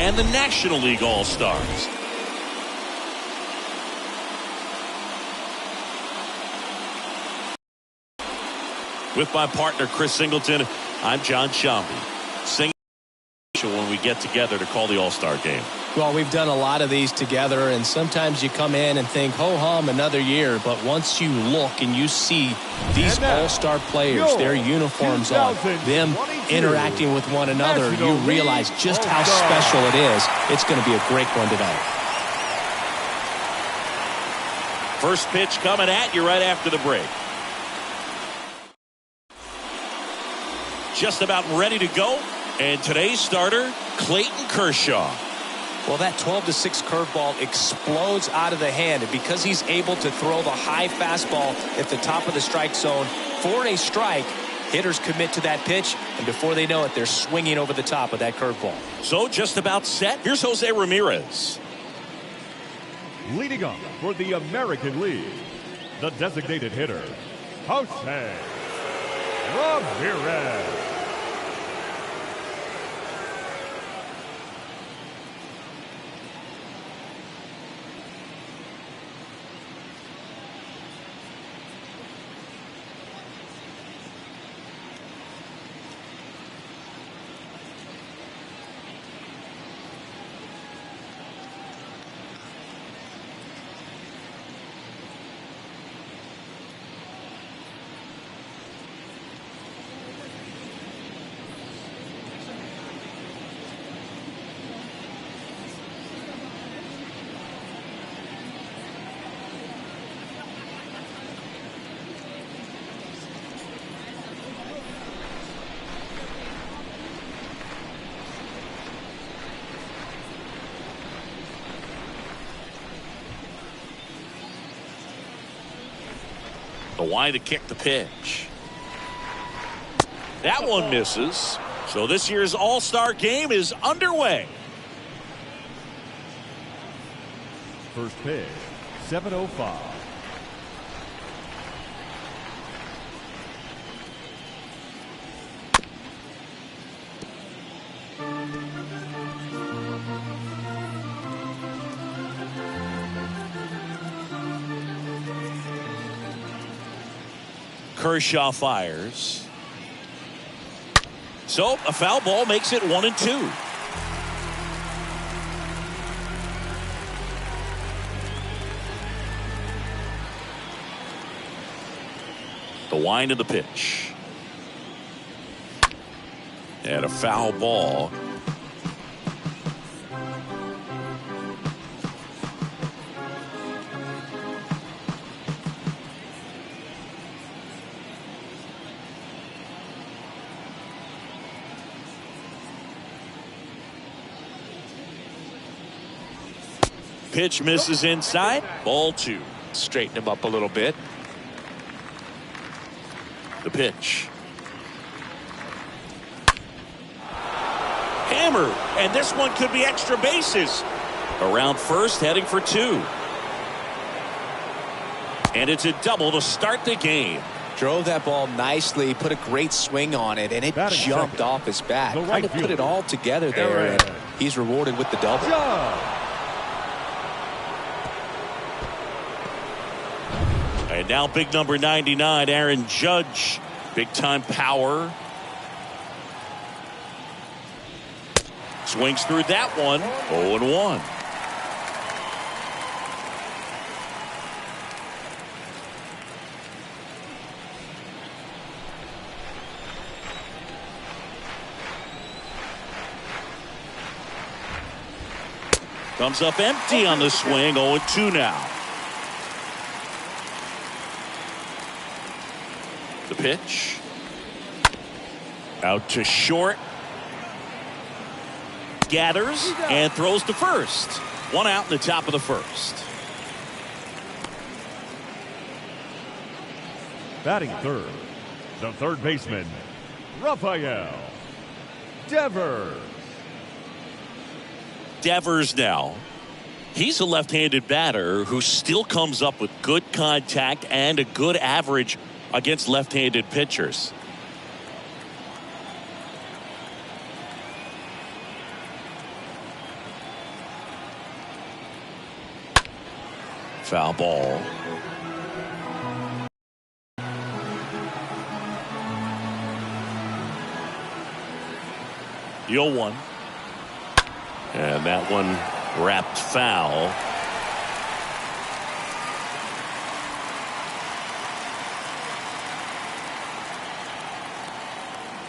and the National League All-Stars. With my partner, Chris Singleton, I'm John Shambi. Sing when we get together to call the All-Star game. Well, we've done a lot of these together, and sometimes you come in and think, ho-hum, another year. But once you look and you see these all-star players, their uniforms on, them interacting with one another, you realize just how special it is. It's going to be a great one tonight. First pitch coming at you right after the break. Just about ready to go. And today's starter, Clayton Kershaw. Well, that 12-6 curveball explodes out of the hand, and because he's able to throw the high fastball at the top of the strike zone for a strike, hitters commit to that pitch, and before they know it, they're swinging over the top of that curveball. So just about set. Here's Jose Ramirez. Leading off for the American League, the designated hitter, Jose Ramirez. The wide to kick the pitch. That one misses. So this year's All-Star game is underway. First pitch, 7:05. Kershaw fires. So a foul ball makes it 1-2. The wind of the pitch. And a foul ball. Pitch misses inside. Ball 2. Straighten him up a little bit. The pitch. Hammered. And this one could be extra bases. Around first, heading for 2. And it's a double to start the game. Drove that ball nicely, put a great swing on it, and it jumped off his bat. Trying to put it all together there, and he's rewarded with the double. And now big number 99, Aaron Judge. Big time power. Swings through that one. 0-1. Comes up empty on the swing. 0-2 now. The pitch. Out to short. Gathers and throws to first. 1 out in the top of the first. Batting third, the third baseman, Rafael Devers. Devers now. He's a left-handed batter who still comes up with good contact and a good average against left-handed pitchers. Foul ball. The 0-1. And that one wrapped foul.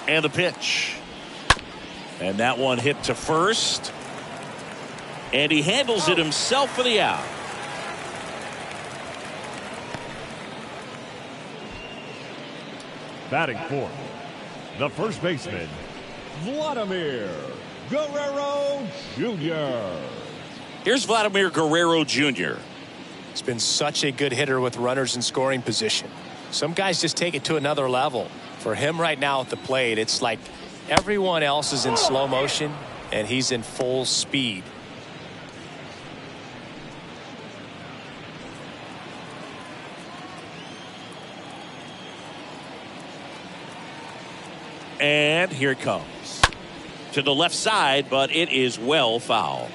And the pitch. And that one hit to first. And he handles it himself for the out. Batting fourth, the first baseman, Vladimir Guerrero Jr. Here's Vladimir Guerrero Jr. He's been such a good hitter with runners in scoring position. Some guys just take it to another level. For him right now at the plate, it's like everyone else is in slow motion and he's in full speed. And here it comes. To the left side, but it is well foul.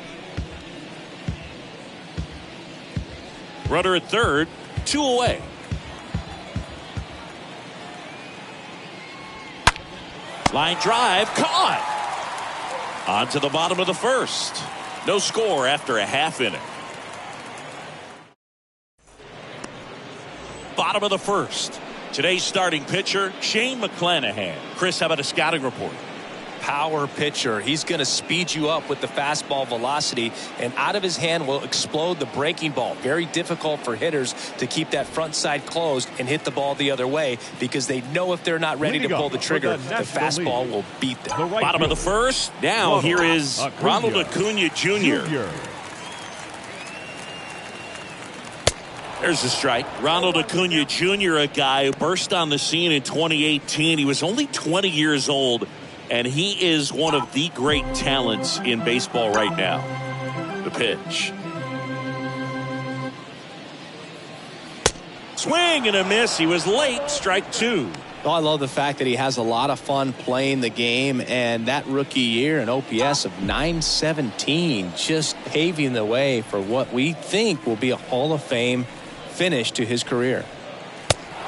Runner at third, 2 away. Line drive, caught. On to the bottom of the first. No score after a half inning. Bottom of the first. Today's starting pitcher, Shane McClanahan. Chris, how about a scouting report? Power pitcher. He's going to speed you up with the fastball velocity, and out of his hand will explode the breaking ball. Very difficult for hitters to keep that front side closed and hit the ball the other way because they know if they're not ready to pull the trigger, the fastball will beat them. Bottom of the first. Now here is Ronald Acuna Jr. There's the strike. Ronald Acuna Jr., a guy who burst on the scene in 2018. He was only 20 years old, and he is one of the great talents in baseball right now. The pitch. Swing and a miss. He was late. Strike two. Oh, I love the fact that he has a lot of fun playing the game, and that rookie year an OPS of .917 just paving the way for what we think will be a Hall of Fame finish to his career.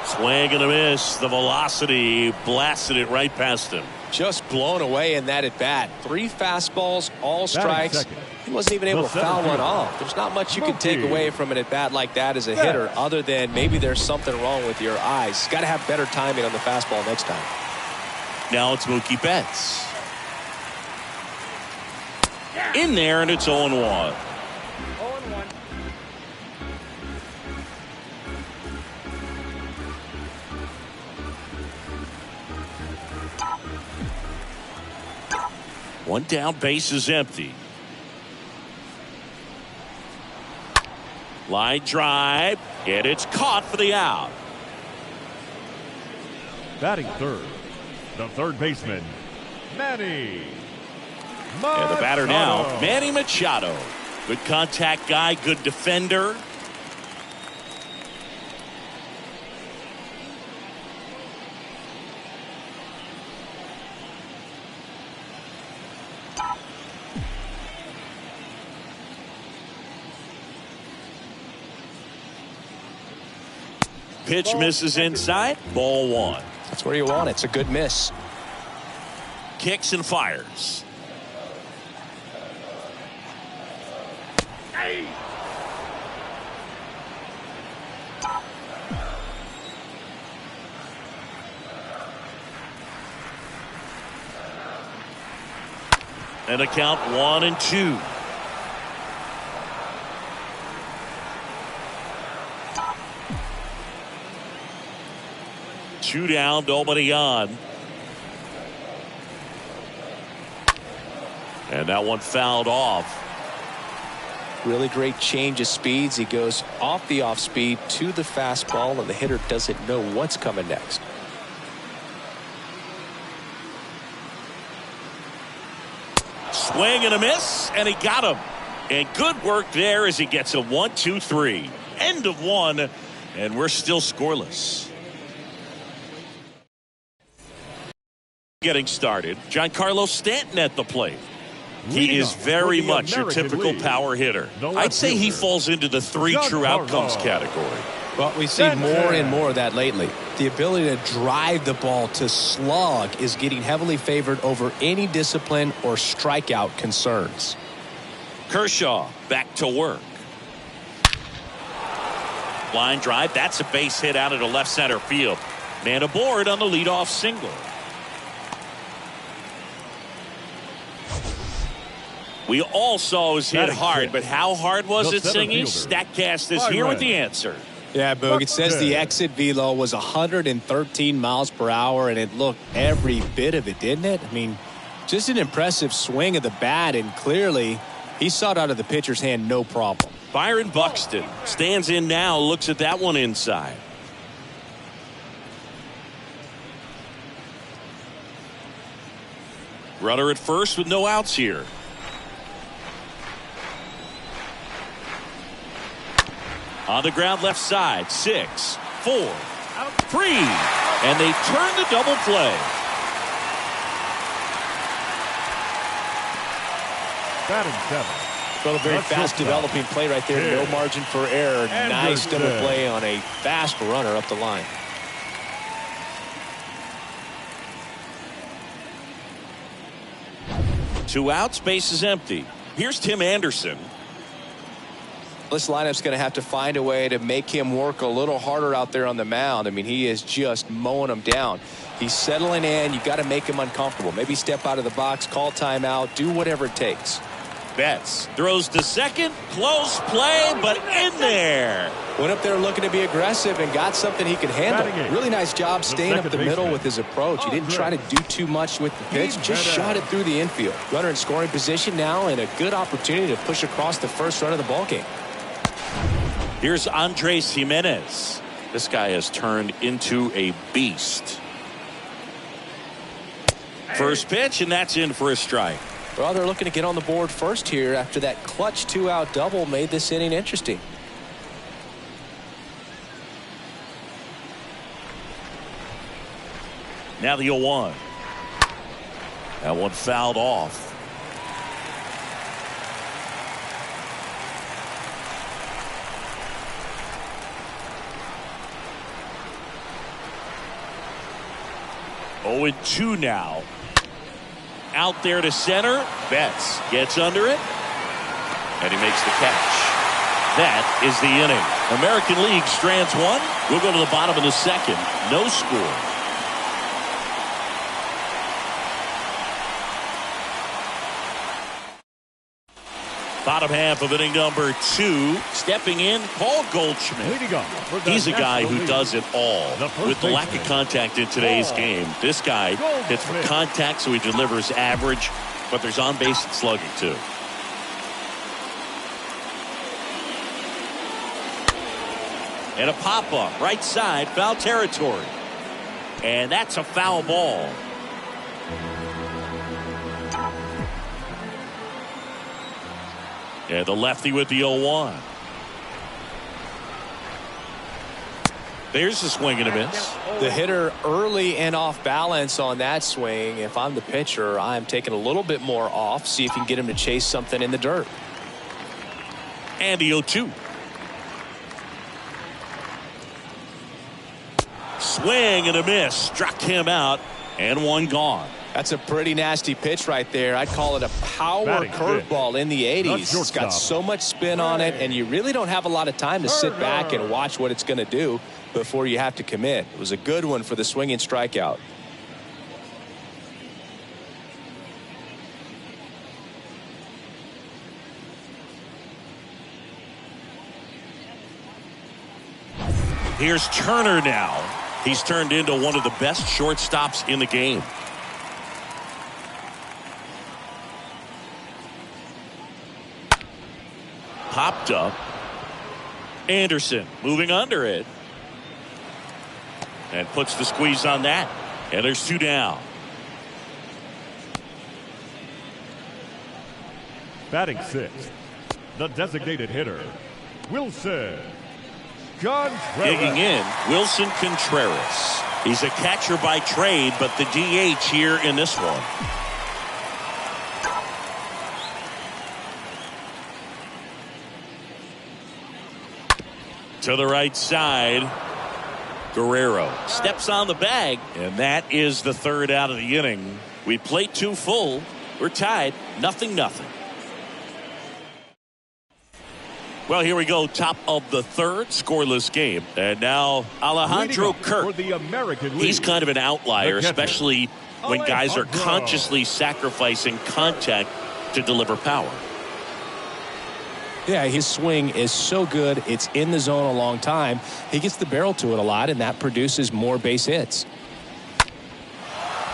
Swing and a miss. The velocity blasted it right past him. Just blown away in that at bat. 3 fastballs, all strikes. He wasn't even able to foul one off. There's not much you can take away from an at bat like that as a hitter, other than maybe there's something wrong with your eyes. Got to have better timing on the fastball next time. Now it's Mookie Betts. In there, and it's 0-1. One down, base is empty. Line drive, and it's caught for the out. Batting third, the third baseman, Manny Machado. And the batter now, Manny Machado. Good contact guy, good defender. Pitch misses inside. Ball one. That's where you want it. It's a good miss. Kicks and fires. And a count 1-2. Two down, nobody on. And that one fouled off. Really great change of speeds. He goes off the off speed to the fastball, and the hitter doesn't know what's coming next. Swing and a miss, and he got him. And good work there as he gets a 1-2-3. End of one, and we're still scoreless. Getting started. Giancarlo Stanton at the plate. He is very much your typical power hitter. I'd say he falls into the 3 true outcomes category. Well, we see more and more of that lately. The ability to drive the ball to slug is getting heavily favored over any discipline or strikeout concerns. Kershaw back to work. Line drive. That's a base hit out of the left center field. Man aboard on the leadoff single. We all saw it was hit hard, but how hard was it, Singy? Statcast is here with the answer. Yeah, Boog, it says the exit velo was 113 miles per hour, and it looked every bit of it, didn't it? I mean, just an impressive swing of the bat, and clearly he saw it out of the pitcher's hand no problem. Byron Buxton stands in now, looks at that one inside. Runner at first with no outs here. On the ground left side, 6, 4, 3, and they turn the double play. Batting 7. Well, a very fast developing play right there. No margin for error. Nice double play on a fast runner up the line. Two outs, base is empty. Here's Tim Anderson. This lineup's going to have to find a way to make him work a little harder out there on the mound. I mean, he is just mowing them down. He's settling in. You've got to make him uncomfortable. Maybe step out of the box, call timeout, do whatever it takes. Betts throws to second. Close play, but in there. Went up there looking to be aggressive and got something he could handle. Really nice job staying up the middle with his approach. He didn't try to do too much with the pitch. Just shot it through the infield. Runner in scoring position now, and a good opportunity to push across the first run of the ballgame. Here's Andres Jimenez. This guy has turned into a beast. First pitch, and that's in for a strike. Well, they're looking to get on the board first here after that clutch 2-out double made this inning interesting. Now the 0-1. That one fouled off. Oh, 0-2 now. Out there to center. Betts gets under it. And he makes the catch. That is the inning. American League strands one. We'll go to the bottom of the second. No score. Bottom half of inning number 2. Stepping in, Paul Goldschmidt. He's a guy who does it all. With the lack of contact in today's game, this guy hits for contact, so he delivers average, but there's on-base and slugging too. And a pop-up, right side, foul territory. And that's a foul ball. Yeah, the lefty with the 0-1. There's a swing and a miss. The hitter early and off balance on that swing. If I'm the pitcher, I'm taking a little bit more off. See if you can get him to chase something in the dirt. And the 0-2. Swing and a miss. Struck him out. And one gone. That's a pretty nasty pitch right there. I'd call it a power curveball in the 80s. It's got so much spin on it, and you really don't have a lot of time to sit back and watch what it's going to do before you have to commit. It was a good one for the swinging strikeout. Here's Turner now. He's turned into one of the best shortstops in the game. Popped up. Anderson moving under it. And puts the squeeze on that. And there's 2 down. Batting 6th, the designated hitter, Wilson Contreras. Digging in, Wilson Contreras. He's a catcher by trade, but the DH here in this one. To the right side. Guerrero steps on the bag, and that is the third out of the inning. We played 2 full. We're tied 0-0. Well, here we go. Top of the third, scoreless game. And now Alejandro Kirk. He's kind of an outlier, especially when guys are consciously sacrificing contact to deliver power. Yeah, his swing is so good. It's in the zone a long time. He gets the barrel to it a lot, and that produces more base hits.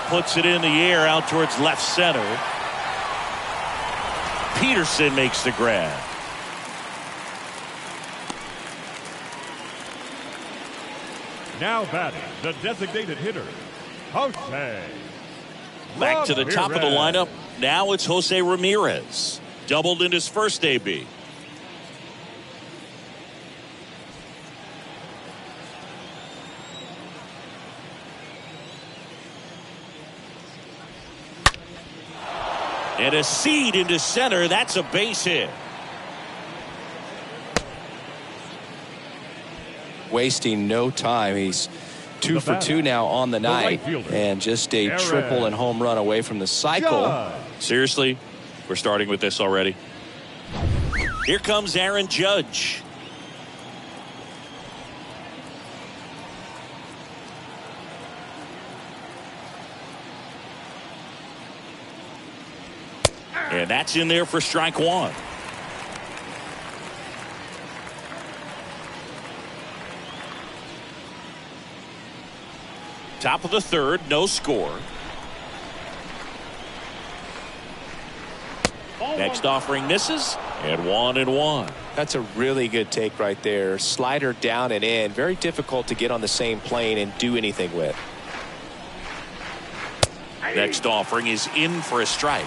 Puts it in the air out towards left center. Peterson makes the grab. Now batting, the designated hitter, Jose. Back to the top of the lineup. Now it's Jose Ramirez. Doubled in his first AB. And a seed into center. That's a base hit. Wasting no time. He's 2 for 2 now on the night. And just a triple and home run away from the cycle. Seriously? We're starting with this already. Here comes Aaron Judge. And that's in there for strike 1. Top of the third, no score. Next offering misses, and 1-1. That's a really good take right there. Slider down and in. Very difficult to get on the same plane and do anything with. Next offering is in for a strike.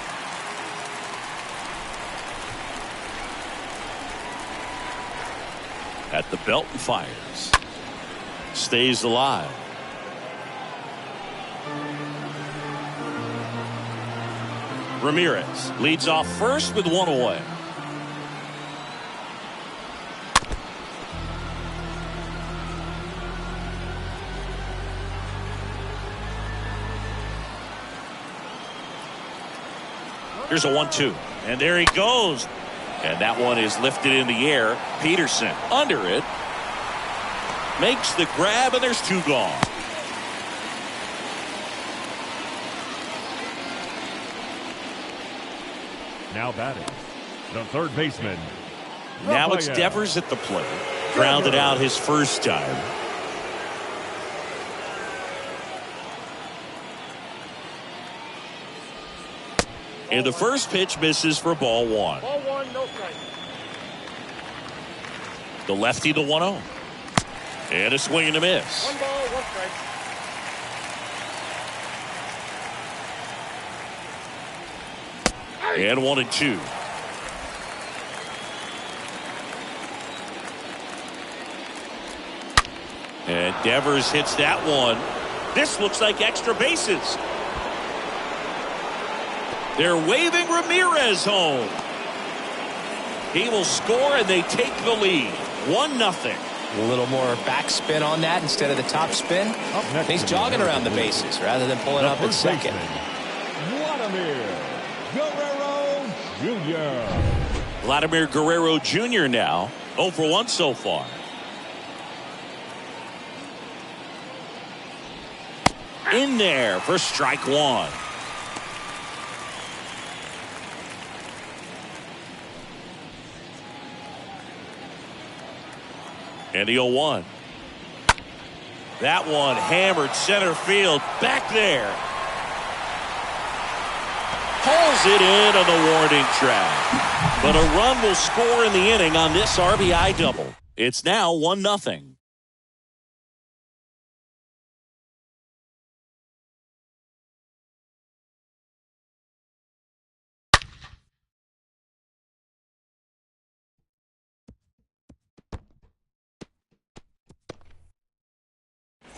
At the belt and fires. Stays alive. Ramirez leads off first with 1 away. Here's a 1-2. And there he goes. And that one is lifted in the air. Peterson under it. Makes the grab, and there's 2 gone. Now batting, the third baseman. Now it's Devers at the plate. Grounded out his first time. And the first pitch misses for ball 1. Ball 1, no strike. The lefty, the 1-0. And a swing and a miss. 1 ball, 1 strike. And 1-2. And Devers hits that one. This looks like extra bases. They're waving Ramirez home. He will score, and they take the lead. 1-0. A little more backspin on that instead of the top spin. And he's jogging around the bases rather than pulling up at second. Vladimir Guerrero Jr. now 0 for 1 so far. In there for strike 1. And the 0-1. That one hammered center field back there. Pulls it in on the warning track. But a run will score in the inning on this RBI double. It's now 1-0.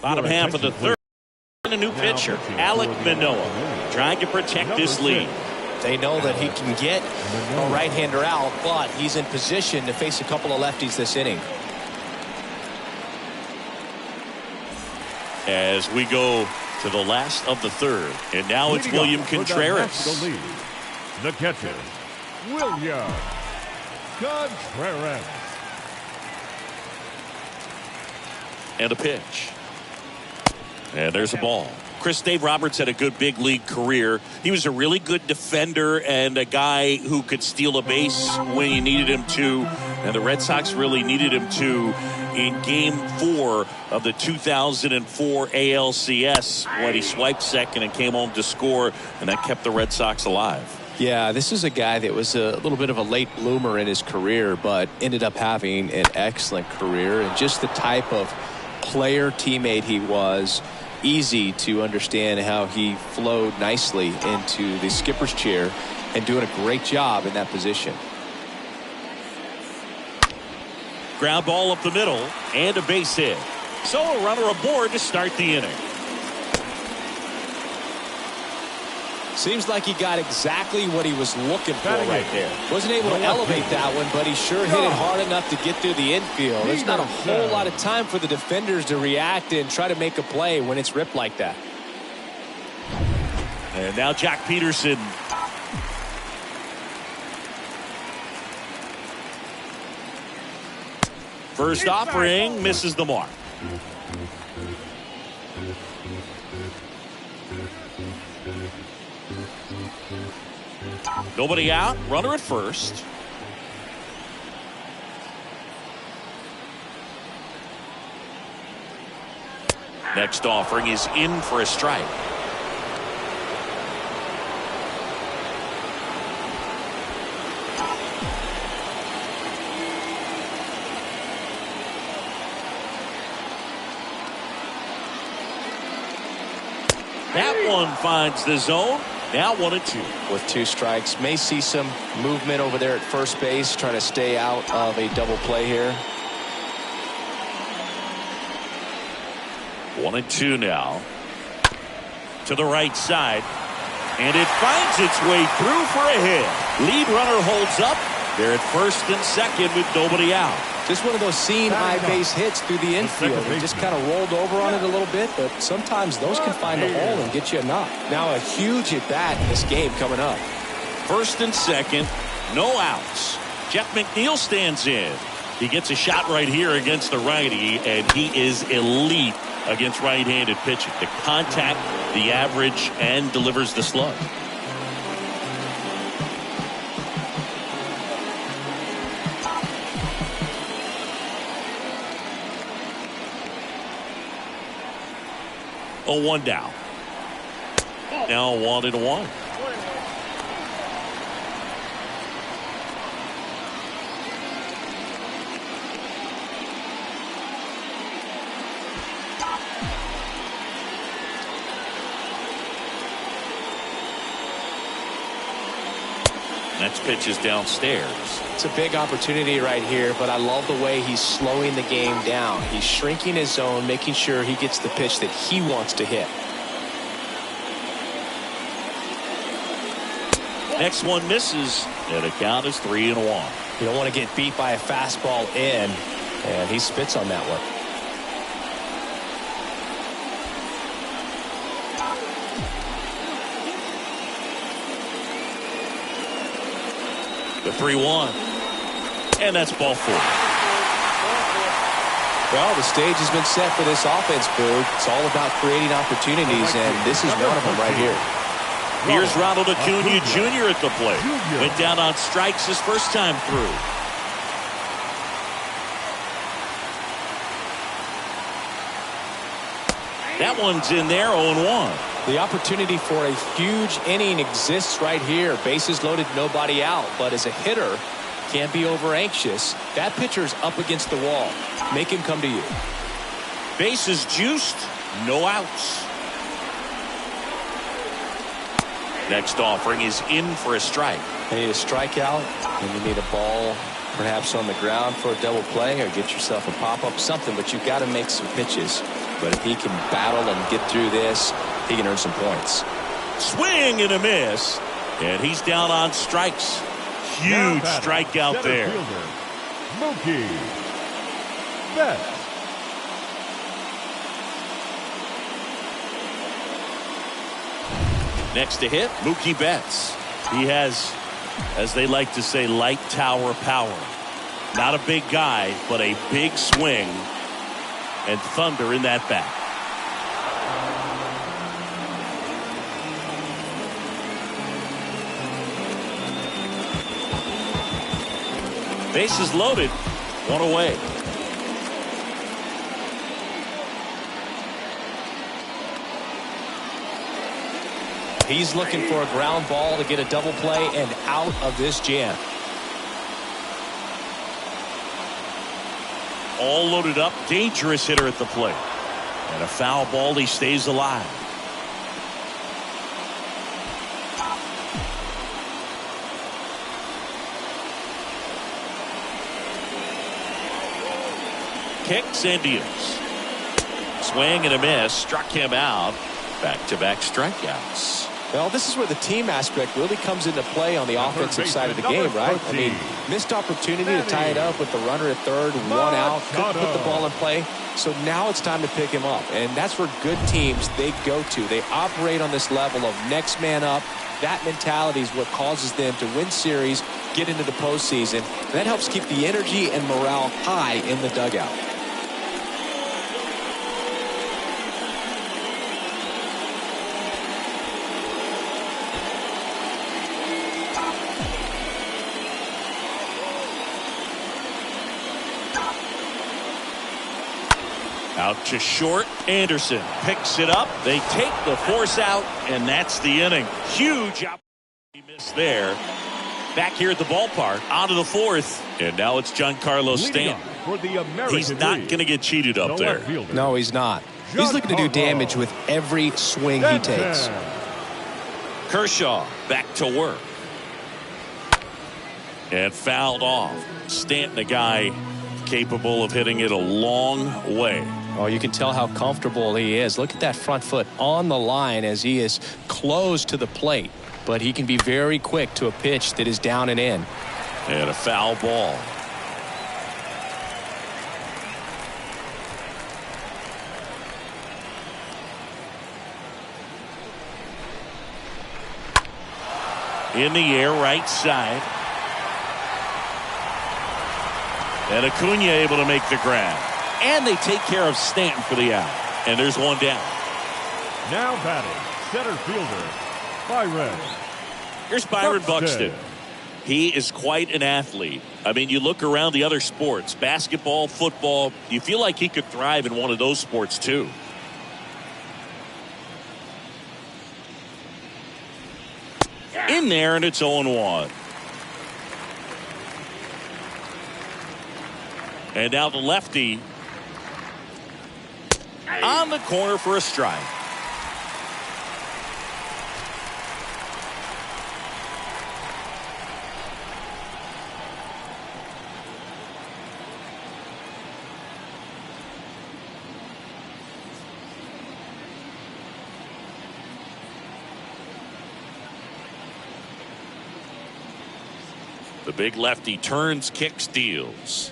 Bottom half of the third. A new pitcher, Alek Manoah, trying to protect this lead. They know that he can get a right-hander out, but he's in position to face a couple of lefties this inning. as we go to the last of the third. And now it's William Contreras. The catcher, William Contreras. And a pitch. And there's a ball. Chris, Dave Roberts had a good big league career. He was a really good defender and a guy who could steal a base when you needed him to. And the Red Sox really needed him to in Game 4 of the 2004 ALCS when he swiped second and came home to score, and that kept the Red Sox alive. Yeah, this is a guy that was a little bit of a late bloomer in his career, but ended up having an excellent career, and just the type of player teammate he was. Easy to understand how he flowed nicely into the skipper's chair and doing a great job in that position. Ground ball up the middle and a base hit. So a runner aboard to start the inning. Seems like he got exactly what he was looking for right there. Wasn't able to elevate that one, but he sure hit it hard enough to get through the infield. There's not a whole lot of time for the defenders to react and try to make a play when it's ripped like that. And now Jack Peterson. First offering misses the mark. Nobody out. Runner at first. Next offering is in for a strike. That one finds the zone. Now 1-2. With 2 strikes, may see some movement over there at first base, trying to stay out of a double play here. 1-2 now. To the right side. And it finds its way through for a hit. Lead runner holds up. They're at first and second with nobody out. Just one of those seeing eye base hits through the infield. He just kind of rolled over on it a little bit, but sometimes those can find a hole and get you a knock. Now a huge at bat in this game coming up. First and second, no outs. Jeff McNeil stands in. He gets a shot right here against the righty, and he is elite against right-handed pitching. The contact, the average, and delivers the slug. Oh, 1 down. Now 1-1. Next pitch is downstairs. It's a big opportunity right here, but I love the way he's slowing the game down. He's shrinking his zone, making sure he gets the pitch that he wants to hit. Next one misses, and the count is 3-1. You don't want to get beat by a fastball in, and he spits on that one. The 3-1. And that's ball 4. Well, the stage has been set for this offense, Boog. It's all about creating opportunities, and this is one of them right here. Here's Ronald Acuna Jr. at the plate. Went down on strikes his first time through. That one's in there, 0-1. The opportunity for a huge inning exists right here. Bases loaded, nobody out. But as a hitter, can't be over anxious. That pitcher's up against the wall. Make him come to you. Bases juiced, no outs. Next offering is in for a strike. You need a strikeout, and you need a ball perhaps on the ground for a double play, or get yourself a pop-up, something, but you've got to make some pitches. But if he can battle and get through this, he can earn some points. Swing and a miss, and he's down on strikes. Huge strikeout there. Mookie Betts. Next to hit, Mookie Betts. He has, as they like to say, light tower power. Not a big guy, but a big swing and thunder in that bat. Bases loaded, one away. He's looking for a ground ball to get a double play and out of this jam. All loaded up, dangerous hitter at the plate. And a foul ball, he stays alive. Kicks and deals. Swing and a miss, struck him out. Back-to-back strikeouts. Well, this is where the team aspect really comes into play on the offensive side of the game, right? I mean, missed opportunity to tie it up with the runner at third, one out, couldn't put the ball in play. So now it's time to pick him up. And that's where good teams, they go to. They operate on this level of next man up. That mentality is what causes them to win series, get into the postseason. And that helps keep the energy and morale high in the dugout. Out to short. Anderson picks it up. They take the force out, and that's the inning. Huge opportunity miss there. Back here at the ballpark, onto the fourth, and now it's Giancarlo Stanton. He's not going to get cheated up there. No, he's not. He's looking to do damage with every swing he takes. Kershaw back to work. And fouled off. Stanton, a guy capable of hitting it a long way. Oh, you can tell how comfortable he is. Look at that front foot on the line as he is close to the plate. But he can be very quick to a pitch that is down and in. And a foul ball. In the air, right side. And Acuna able to make the grab. And they take care of Stanton for the out. And there's one down. Now batting, center fielder, Byron. Here's Byron Buxton. He is quite an athlete. I mean, you look around the other sports, basketball, football, you feel like he could thrive in one of those sports too. In there, and it's 0-1. And now the lefty on the corner for a strike. The big lefty turns, kicks, deals.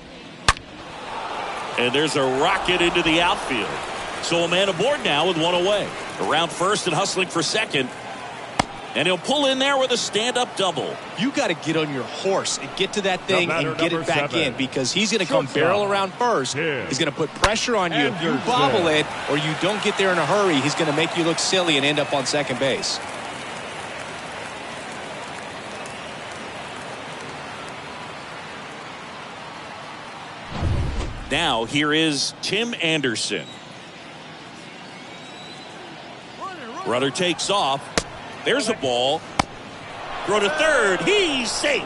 And there's a rocket into the outfield. So a man aboard now with one away. Around first and hustling for second. And he'll pull in there with a stand-up double. You got to get on your horse and get to that thing and get it back in, because he's going to come barrel around first. He's going to put pressure on you. If you bobble it or you don't get there in a hurry, he's going to make you look silly and end up on second base. Now here is Tim Anderson. Runner takes off. There's a ball. Throw to third. He's safe.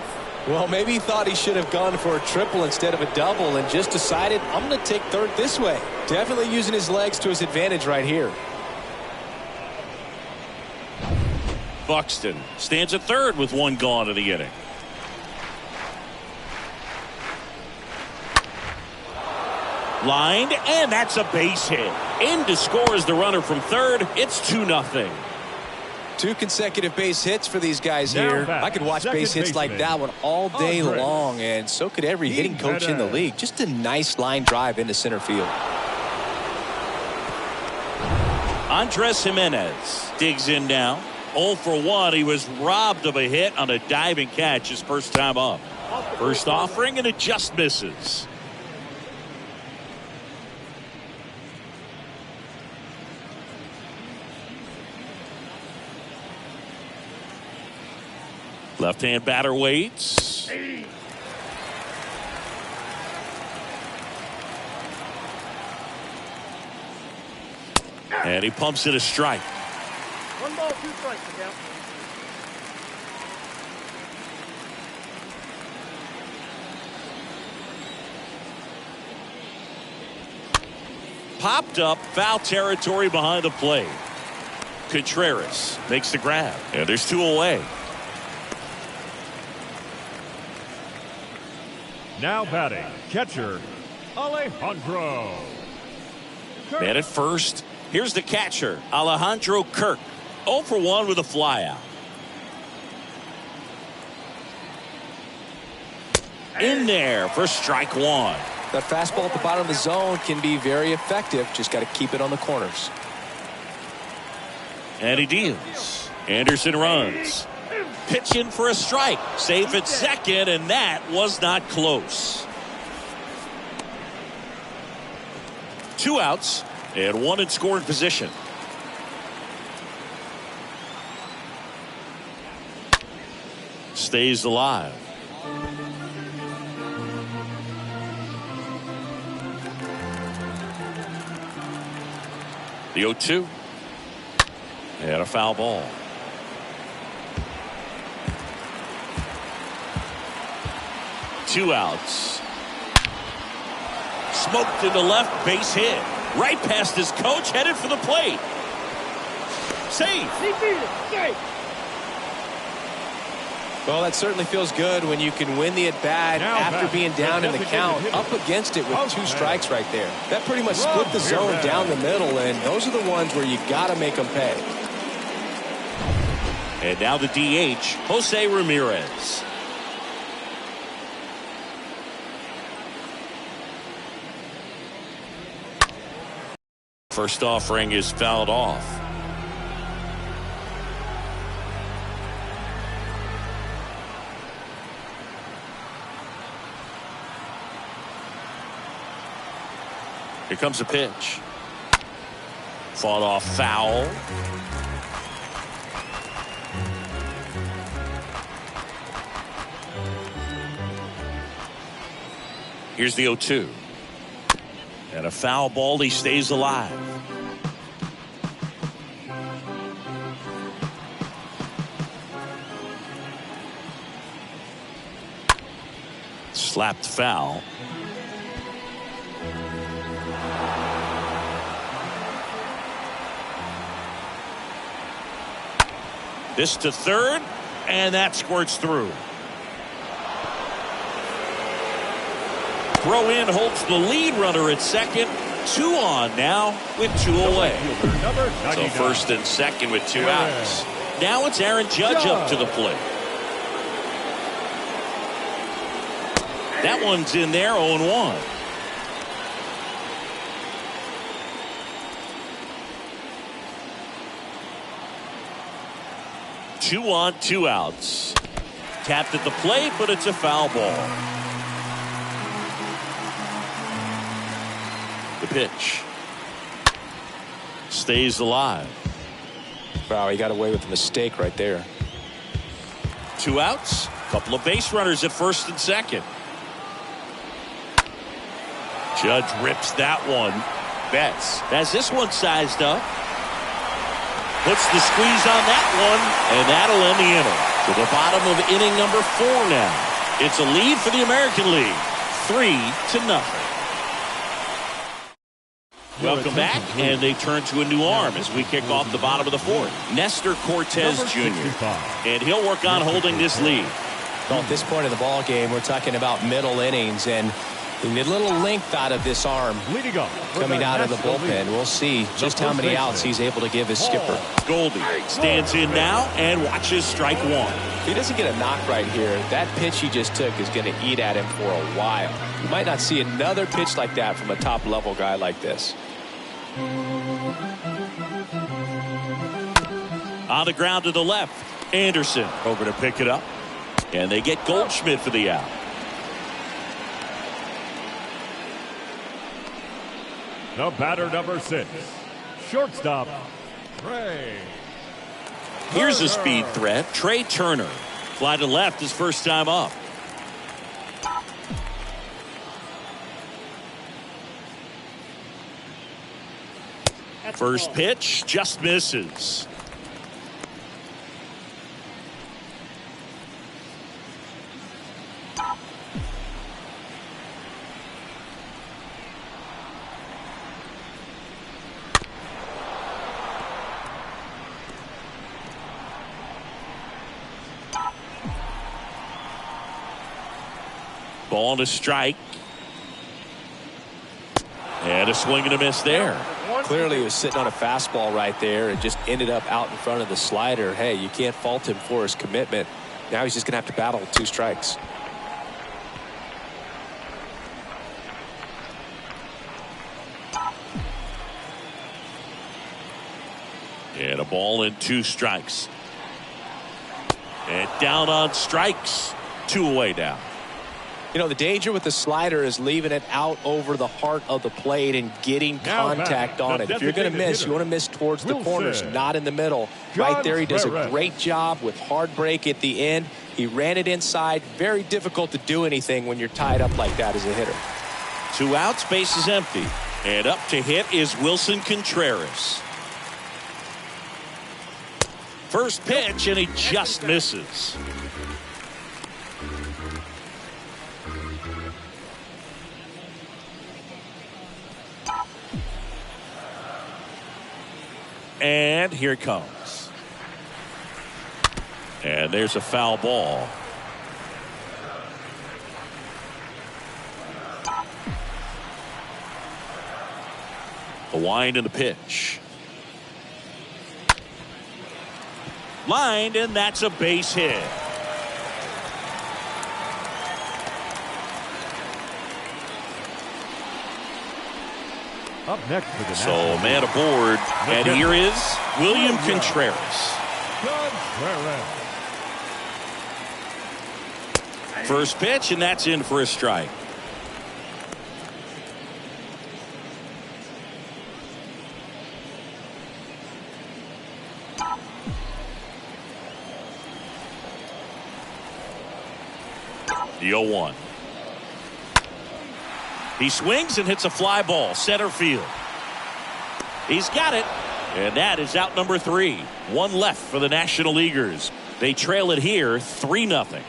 Well, maybe he thought he should have gone for a triple instead of a double and just decided, I'm going to take third this way. Definitely using his legs to his advantage right here. Buxton stands at third with one gone in the inning. Lined, and that's a base hit. In to score is the runner from third. It's 2-0. 2 consecutive base hits for these guys here. I could watch base hits like that one all day long, and so could every hitting coach in the league. Just a nice line drive into center field. Andres Jimenez digs in now. 0 for 1. He was robbed of a hit on a diving catch his first time up. First offering, and it just misses. Left-hand batter waits. And he pumps it a strike. 1 ball, 2 strikes. Again. Popped up, foul territory behind the plate. Contreras makes the grab, and there's 2 away. Now batting, catcher, Alejandro. Man at first. Here's the catcher, Alejandro Kirk. 0 for 1 with a flyout. In there for strike 1. That fastball at the bottom of the zone can be very effective. Just got to keep it on the corners. And he deals. Anderson runs. Pitching for a strike. Safe at second, and that was not close. 2 outs and 1 in scoring position. Stays alive. The 0-2. And a foul ball. Two outs. Smoked into left, base hit. Right past his coach, headed for the plate. Safe. Well, that certainly feels good when you can win the at-bat after being down in the count, up against it with 2 strikes right there. That pretty much split the zone down the middle, and those are the ones where you got to make them pay. And now the DH, Jose Ramirez. First offering is fouled off. Here comes a pitch. Fought off foul. Here's the 0-2. And a foul ball. He stays alive. Slapped foul. This to third, and that squirts through. Throw in holds the lead runner at second. 2 on now with 2 away. So first and second with 2 outs. Now it's Aaron Judge up to the plate. That one's in there, 0-1. Two on, 2 outs. Tapped at the plate, but it's a foul ball. The pitch. Stays alive. Wow, he got away with a mistake right there. 2 outs. Couple of base runners at first and second. Judge rips that one. Betts has this one sized up. Puts the squeeze on that one, and that'll end the inning. To the bottom of inning number 4 now. It's a lead for the American League. 3-0. Welcome back, and they turn to a new arm as we kick off the bottom of the 4th. Nestor Cortez Jr. And he'll work on holding this lead. Well, at this point in the ball game, we're talking about middle innings, and a little length out of this arm coming out of the bullpen. We'll see just how many outs he's able to give his skipper. Goldie stands in now and watches strike 1. If he doesn't get a knock right here, that pitch he just took is going to eat at him for a while. You might not see another pitch like that from a top-level guy like this. On the ground to the left. Anderson over to pick it up. And they get Goldschmidt for the out. The batter, number 6. Shortstop, Trey. Here's a speed threat. Trey Turner. Fly to left his first time up. First pitch just misses. Ball to strike. And a swing and a miss there. Clearly he was sitting on a fastball right there and just ended up out in front of the slider. Hey, you can't fault him for his commitment. Now he's just going to have to battle with 2 strikes. And a ball and 2 strikes. And down on strikes. 2 away now. You know, the danger with the slider is leaving it out over the heart of the plate and getting contact on it. If you're going to miss, you want to miss towards the corners, not in the middle. Right there, he does a great job with hard break at the end. He ran it inside. Very difficult to do anything when you're tied up like that as a hitter. 2 outs, base is empty. And up to hit is Wilson Contreras. First pitch, and he just misses. And here it comes. And there's a foul ball. The wind and the pitch. Lined, and that's a base hit. Up next for the So man aboard, and here is William Contreras. First pitch, and that's in for a strike. The 0-1. He swings and hits a fly ball, center field. He's got it, and that is out number 3. 1 left for the National Leaguers. They trail it here 3-0.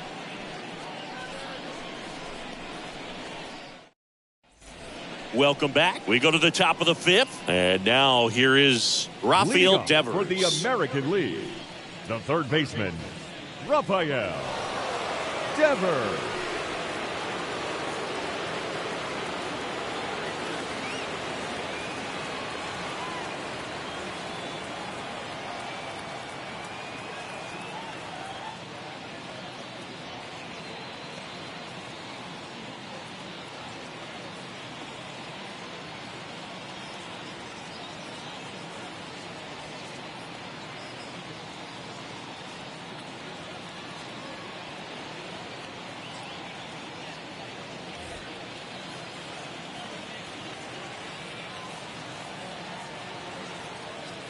Welcome back. We go to the top of the 5th, and now here is Rafael Devers. For the American League, the third baseman, Rafael Devers.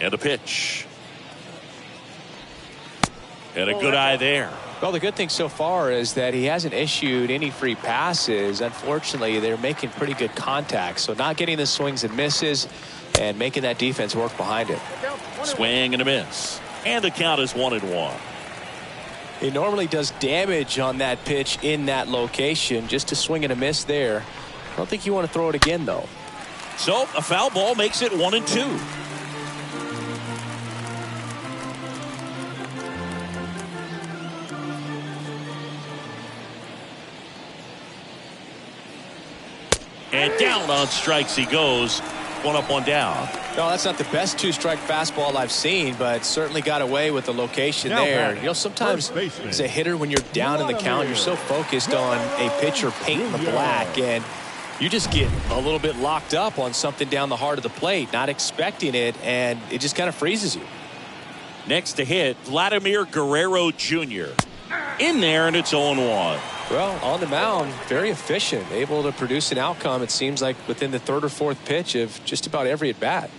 And a pitch. And a good eye there. Well, the good thing so far is that he hasn't issued any free passes. Unfortunately, they're making pretty good contact. So not getting the swings and misses and making that defense work behind it. Swing and a miss. And the count is 1-1. He normally does damage on that pitch in that location. Just a swing and a miss there. I don't think you want to throw it again, though. So a foul ball makes it 1-2. And down on strikes he goes. 1 up, 1 down. No, that's not the best 2-strike fastball I've seen, but certainly got away with the location there. You know, sometimes as a hitter, when you're down in the count, you're so focused on a pitcher painting the black, and you just get a little bit locked up on something down the heart of the plate, not expecting it, and it just kind of freezes you. Next to hit, Vladimir Guerrero Jr. In there, and it's 0-1. Well, on the mound, very efficient, able to produce an outcome, it seems like, within the third or fourth pitch of just about every at-bat.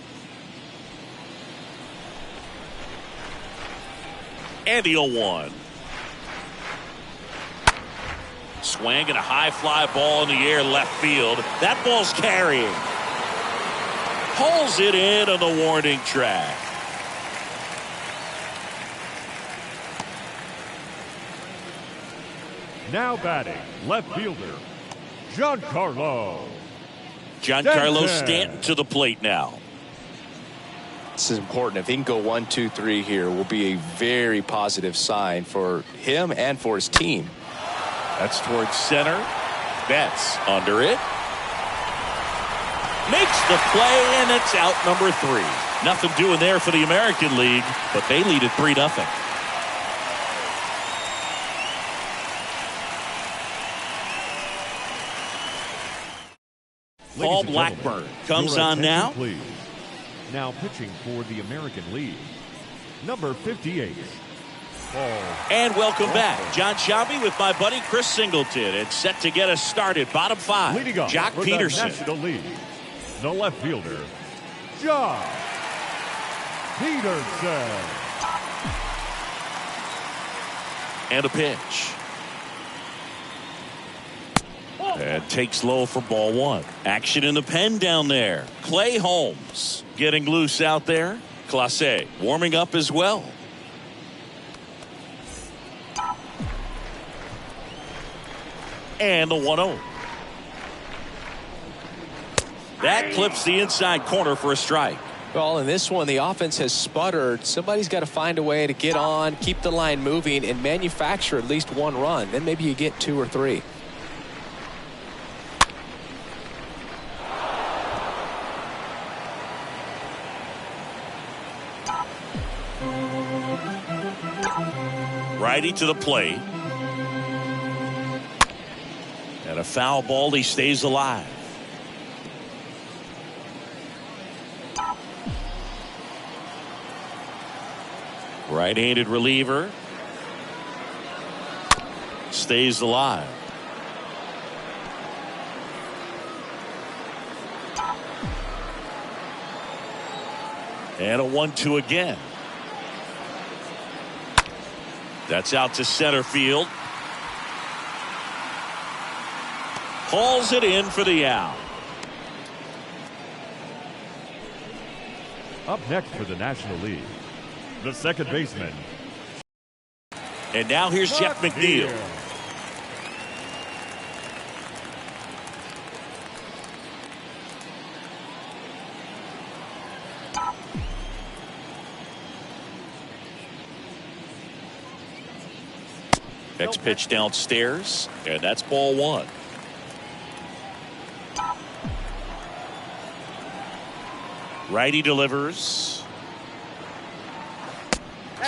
And the 0-1. Swing and a high fly ball in the air left field. That ball's carrying. Pulls it in on the warning track. Now batting, left fielder, Giancarlo Stanton to the plate now. This is important. If he can go 1, 2, 3 here, will be a very positive sign for him and for his team. That's towards center. Betts under it. Makes the play, and it's out number 3. Nothing doing there for the American League, but they lead it 3-0. Paul Blackburn comes on now. Please. Now pitching for the American League, number 58. And welcome back. John Shabby with my buddy Chris Singleton. It's set to get us started. Bottom 5. Leading off Jock for Peterson. The National League, the left fielder, Jock Peterson. And a pitch. And takes low for ball 1. Action in the pen down there. Clay Holmes getting loose out there. Clase warming up as well. And the 1-0. That clips the inside corner for a strike. Well, in this one, the offense has sputtered. Somebody's got to find a way to get on, keep the line moving, and manufacture at least 1 run. Then maybe you get 2 or 3. Righty to the plate. And a foul ball. He stays alive. Right-handed reliever. Stays alive. And a 1-2 again. That's out to center field. Hauls it in for the out. Up next for the National League, the second baseman. And now here's Jeff McNeil. Next pitch downstairs, and that's ball 1. Righty delivers.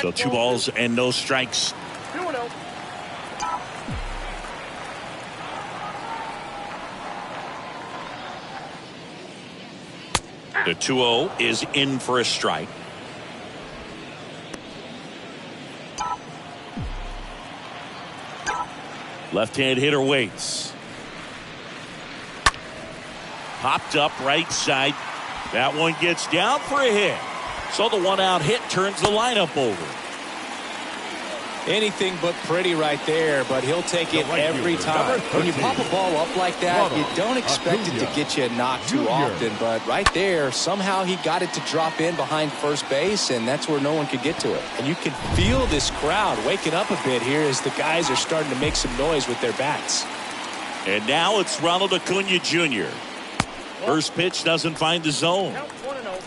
So 2 balls and no strikes. 2-0. The 2-0 is in for a strike. Left-hand hitter waits. Popped up right side. That one gets down for a hit. So the 1-out hit turns the lineup over. Anything but pretty right there, but he'll take it every time. When you pop a ball up like that, you don't expect it to get you a knock too often, but right there, somehow he got it to drop in behind first base, and that's where no one could get to it. And you can feel this crowd waking up a bit here as the guys are starting to make some noise with their bats. And now it's Ronald Acuna Jr. First pitch doesn't find the zone. Count 1-0.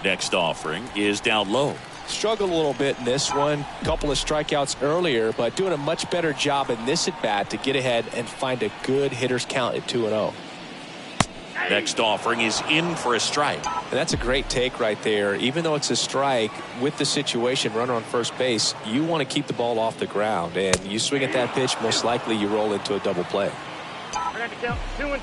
Next offering is down low. Struggled a little bit in this one. Couple of strikeouts earlier, but doing a much better job in this at bat to get ahead and find a good hitter's count at 2-0. Next offering is in for a strike. And that's a great take right there. Even though it's a strike, with the situation, runner on first base, you want to keep the ball off the ground. And you swing at that pitch, most likely you roll into a double play. I got to count 2-2.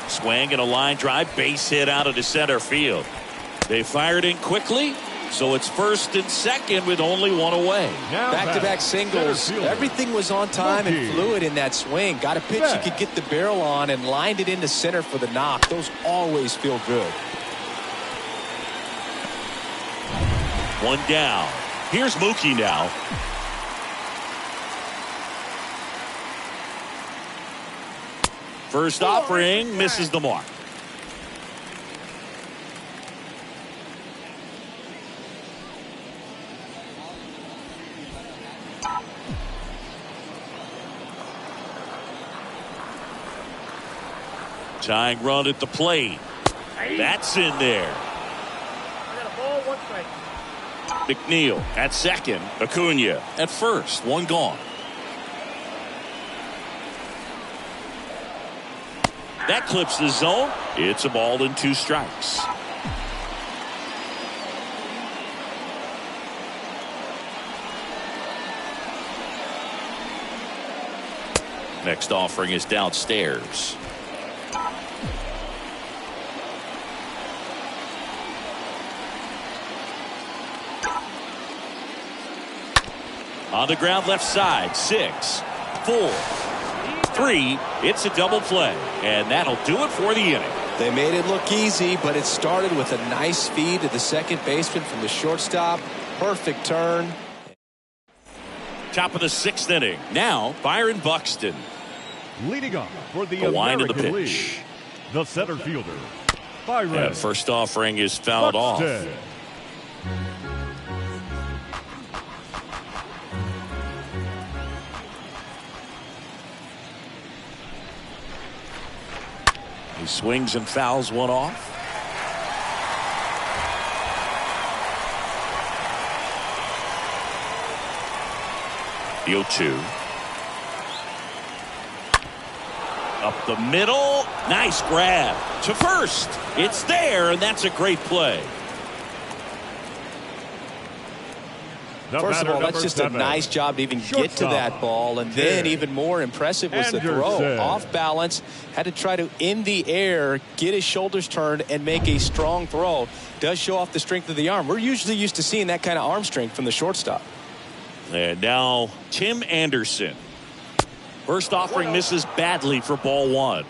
Swing and a line drive, base hit out of the center field. They fired in quickly, so it's first and second with only one away. Back-to-back singles. Everything was on time and fluid in that swing. Got a pitch you could get the barrel on and lined it into center for the knock. Those always feel good. One down. Here's Mookie now. First offering misses the mark. Tying run at the plate. That's in there. I got a ball, 1 strike. McNeil at second. Acuna at first. One gone. That clips the zone. It's a ball and 2 strikes. Next offering is downstairs. On the ground left side. 6, 4, 3. It's a double play. And that'll do it for the inning. They made it look easy, but it started with a nice feed to the second baseman from the shortstop. Perfect turn. Top of the 6th inning. Now, Byron Buxton. Leading off for the wind of the American pitch. League, the center fielder, Byron. And first offering is fouled off. Buxton. He swings and fouls one off. The 0-2. Up the middle. Nice grab to first. It's there, and that's a great play. First of all, that's just a nice job to even get to that ball. And then even more impressive was the throw. Off balance. Had to try to, in the air, get his shoulders turned and make a strong throw. Does show off the strength of the arm. We're usually used to seeing that kind of arm strength from the shortstop. And now Tim Anderson. First offering misses badly for ball 1.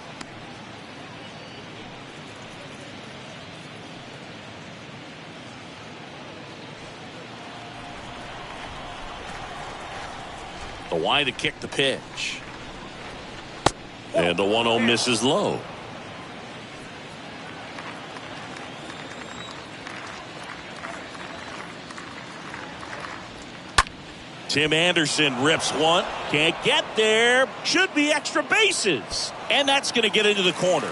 The wide to kick the pitch. And the 1-0 misses low. Tim Anderson rips one. Can't get there. Should be extra bases. And that's going to get into the corner.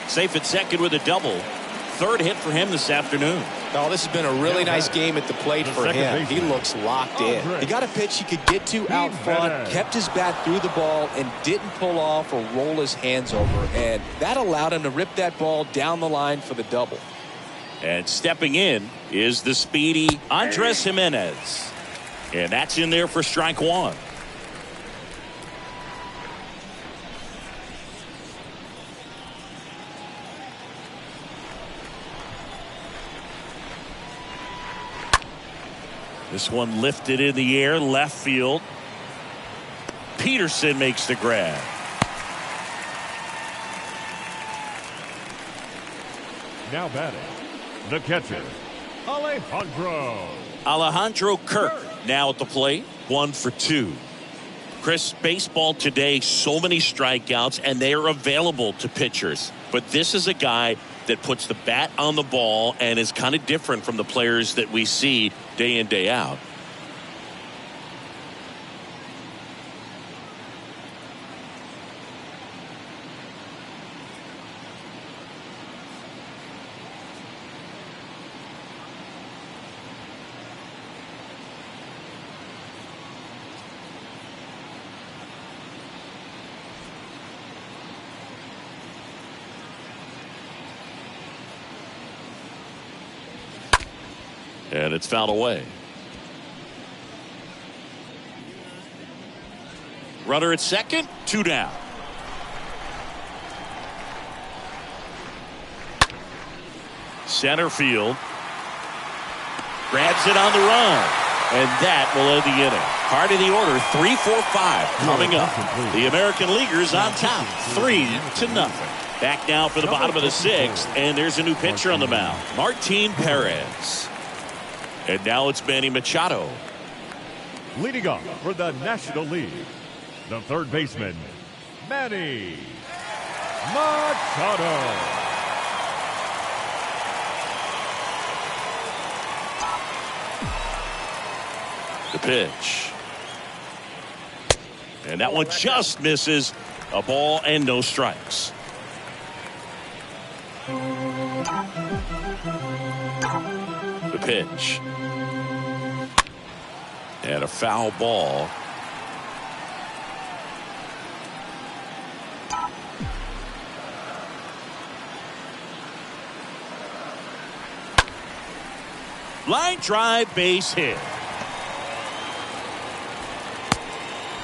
Safe at second with a double. Third hit for him this afternoon. Oh, this has been a really nice game at the plate for him. He looks locked in. He got a pitch he could get to out front, kept his bat through the ball, and didn't pull off or roll his hands over. And that allowed him to rip that ball down the line for the double. And stepping in is the speedy Andres Jimenez. And that's in there for strike 1. This one lifted in the air, left field. Peterson makes the grab. Now batting, the catcher, Alejandro Kirk now at the plate. 1 for 2. Chris, baseball today, so many strikeouts, and they are available to pitchers. But this is a guy that puts the bat on the ball and is kind of different from the players that we see day in, day out. And it's fouled away. Runner at second, 2 down. Center field. Grabs it on the run. And that will end the inning. Heart of the order, 3-4-5 coming up. The American Leaguers on top, 3-0. Back now for the bottom of the 6th, and there's a new pitcher on the mound, Martin Perez. And now it's Manny Machado. Leading off for the National League, the third baseman, Manny Machado. The pitch. And that one just misses. A ball and no strikes. The pitch. And a foul ball. Line drive, base hit.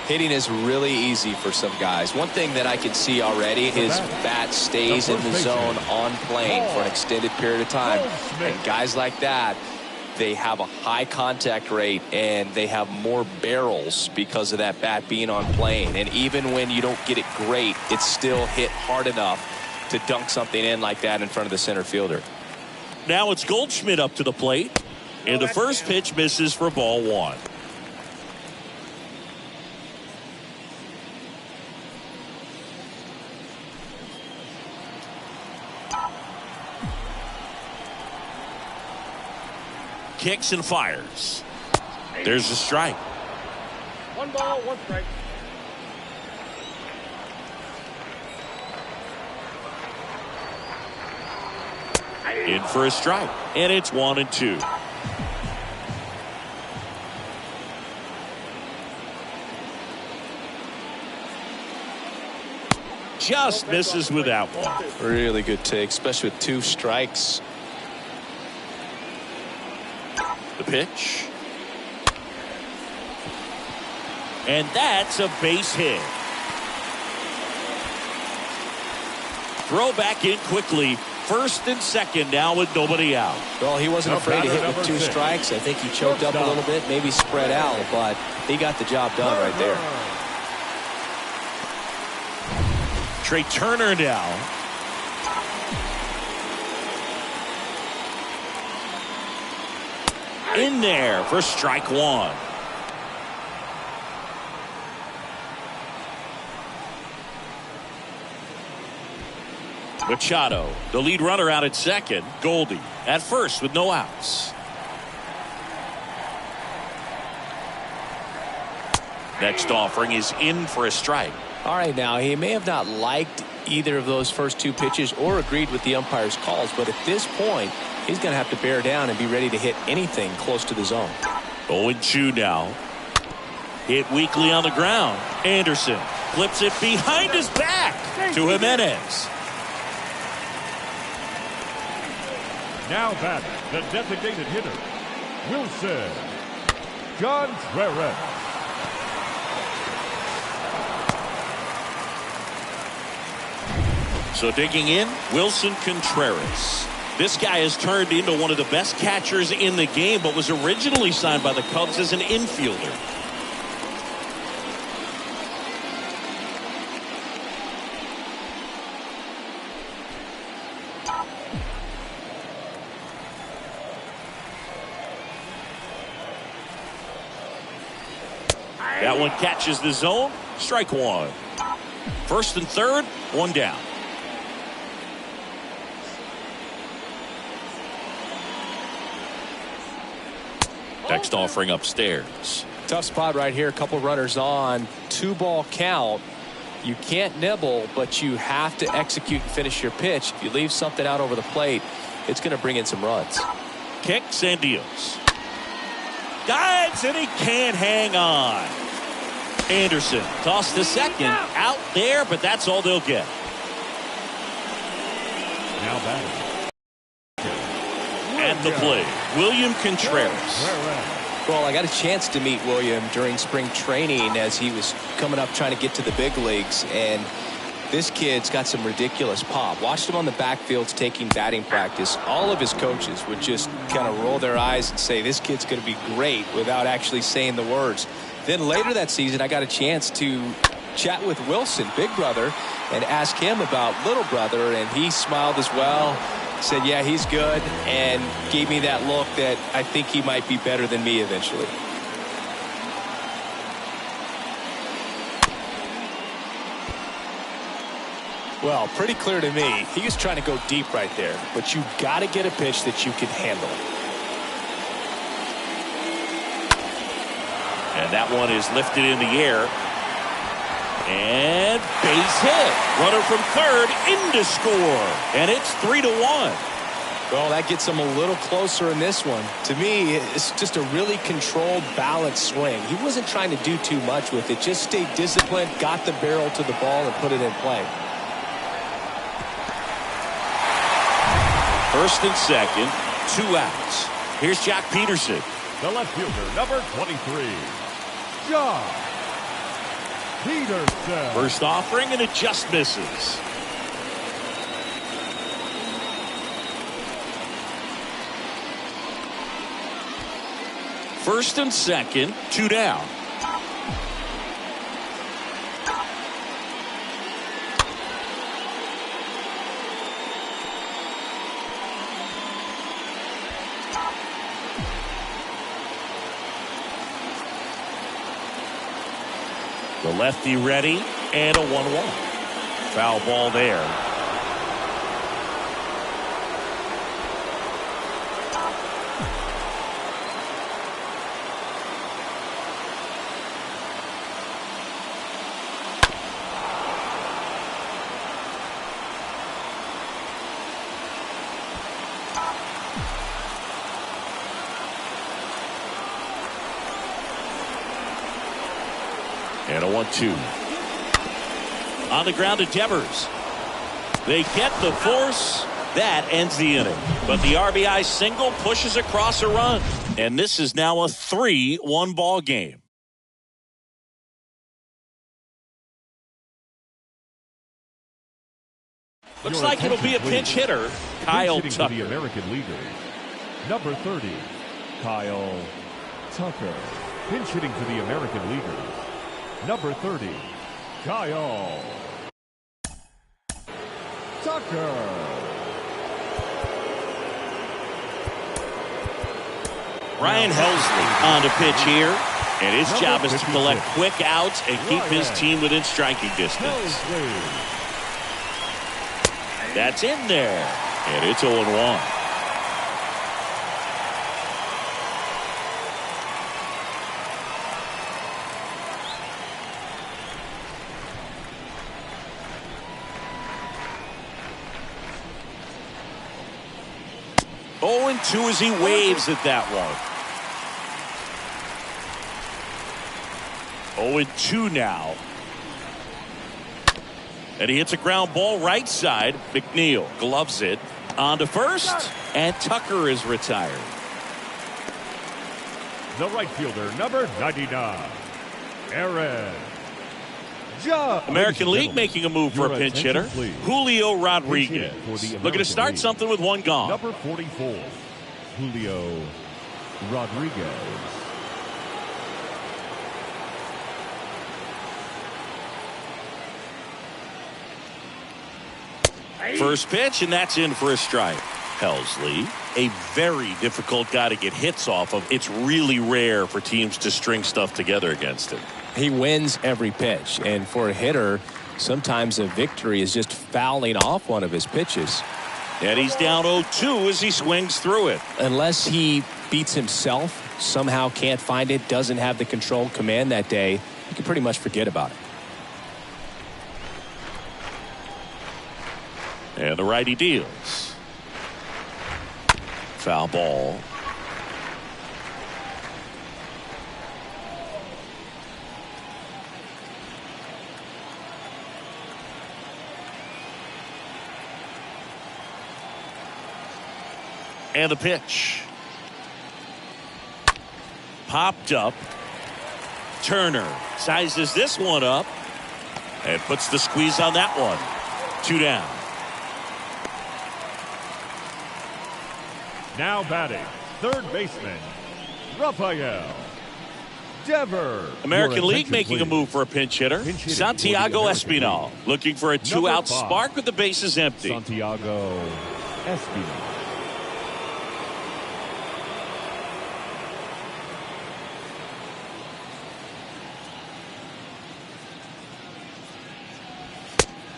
Hitting is really easy for some guys. One thing that I can see already, his bat stays in the zone on plane for an extended period of time. And guys like that, they have a high contact rate and they have more barrels because of that bat being on plane. And even when you don't get it great, it's still hit hard enough to dunk something in like that in front of the center fielder. Now it's Goldschmidt up to the plate. And the first pitch misses for ball 1. Kicks and fires. There's a strike. 1 ball, 1 strike. In for a strike. And it's 1-2. Just misses with that one. Really good take, especially with 2 strikes. The pitch. And that's a base hit. Throw back in quickly. First and second now with nobody out. Well, he wasn't afraid to hit with 2 strikes. I think he choked up a little bit, maybe spread out, but he got the job done right there. Trey Turner now. In there for strike 1. Machado, the lead runner out at second. Goldie at first with no outs. Next offering is in for a strike. All right, now he may have not liked either of those first 2 pitches or agreed with the umpire's calls, but at this point he's going to have to bear down and be ready to hit anything close to the zone. 0-2 now. Hit weakly on the ground. Anderson flips it behind his back to Jimenez. Now batting, the designated hitter, Wilson Contreras. So digging in, Wilson Contreras. This guy has turned into one of the best catchers in the game, but was originally signed by the Cubs as an infielder. That one catches the zone. Strike 1. First and third, 1 down. Next offering upstairs. Tough spot right here. A couple runners on. 2-ball count. You can't nibble, but you have to execute and finish your pitch. If you leave something out over the plate, it's going to bring in some runs. Kicks and deals. Dives and he can't hang on. Anderson tossed to second. Out there, but that's all they'll get. Now batting. And the plate, William Contreras. Well, I got a chance to meet William during spring training as he was coming up trying to get to the big leagues, and this kid's got some ridiculous pop. Watched him on the backfields taking batting practice. All of his coaches would just kind of roll their eyes and say, this kid's going to be great, without actually saying the words. Then later that season, I got a chance to chat with Wilson, big brother, and ask him about little brother, and he smiled as well. Said, yeah, he's good, and gave me that look that I think he might be better than me eventually. Well, pretty clear to me. He was trying to go deep right there, but you got to get a pitch that you can handle. And that one is lifted in the air. And base hit. Runner from third in to score. And it's 3-1. Well, that gets him a little closer in this one. To me, it's just a really controlled, balanced swing. He wasn't trying to do too much with it. Just stayed disciplined, got the barrel to the ball, and put it in play. First and second, 2 outs. Here's Jack Peterson. The left fielder, number 23, Jack Peterson. First offering, and it just misses. First and second, 2 down. The lefty ready, and a 1-1. Foul ball there. And a 1-2. On the ground to Devers. They get the force. That ends the inning. But the RBI single pushes across a run. And this is now a 3-1 ball game. Looks like it'll be a pinch hitter. Kyle Tucker. The American leader, number 30, Kyle Tucker. Pinch hitting for the American leader, number 30, Kyle Tucker. Ryan Helsley on to pitch here. And his job is to collect quick outs and keep his team within striking distance. That's in there. And it's 0-1. Oh, and 2 as he waves at that one. 0-2 now. And he hits a ground ball right side. McNeil gloves it on to first. And Tucker is retired. The right fielder, number 99, Aaron Judge. American League making a move for a pinch hitter. Julio Rodriguez. Looking to start something with 1 gone. Number 44, Julio Rodriguez. First pitch, and that's in for a strike. Helsley, a very difficult guy to get hits off of. It's really rare for teams to string stuff together against him. He wins every pitch, and for a hitter, sometimes a victory is just fouling off one of his pitches. And he's down 0-2 as he swings through it. Unless he beats himself, somehow can't find it, doesn't have the controlled command that day, you can pretty much forget about it. And the righty deals. Foul ball. And the pitch. Popped up. Turner sizes this one up and puts the squeeze on that one. 2 down. Now batting, third baseman, Rafael Devers. American League making a move for a pinch hitter. Santiago Espinal looking for a 2-out spark with the bases empty. Santiago Espinal.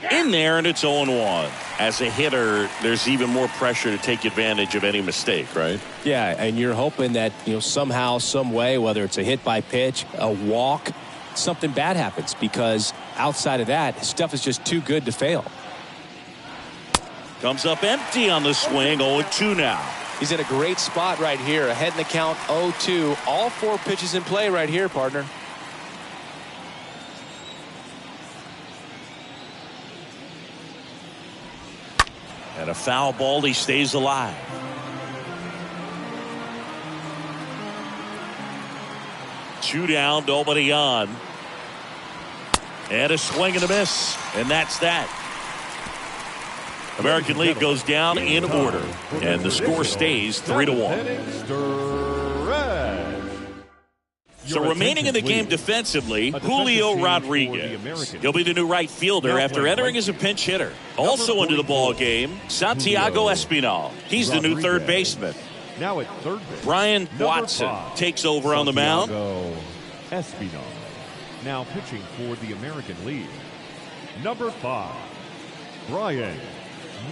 In there, and it's 0-1. As a hitter, there's even more pressure to take advantage of any mistake, right? Yeah, and you're hoping that, somehow, some way, whether it's a hit by pitch, a walk, something bad happens, because outside of that, stuff is just too good to fail. Comes up empty on the swing. 0-2 now. He's in a great spot right here. Ahead in the count, 0-2. All 4 pitches in play right here, partner. And a foul ball, he stays alive. Two down, nobody on. And a swing and a miss. And that's that. American League goes down in order. And the score stays 3-1. So remaining in the game defensively, Julio Rodriguez. He'll be the new right fielder after entering as a pinch hitter. Also into the ball game, Santiago Espinal. He's the new third baseman. Now at third base, Brian Watson takes over on the mound. Espinal now pitching for the American League. Number 5, Brian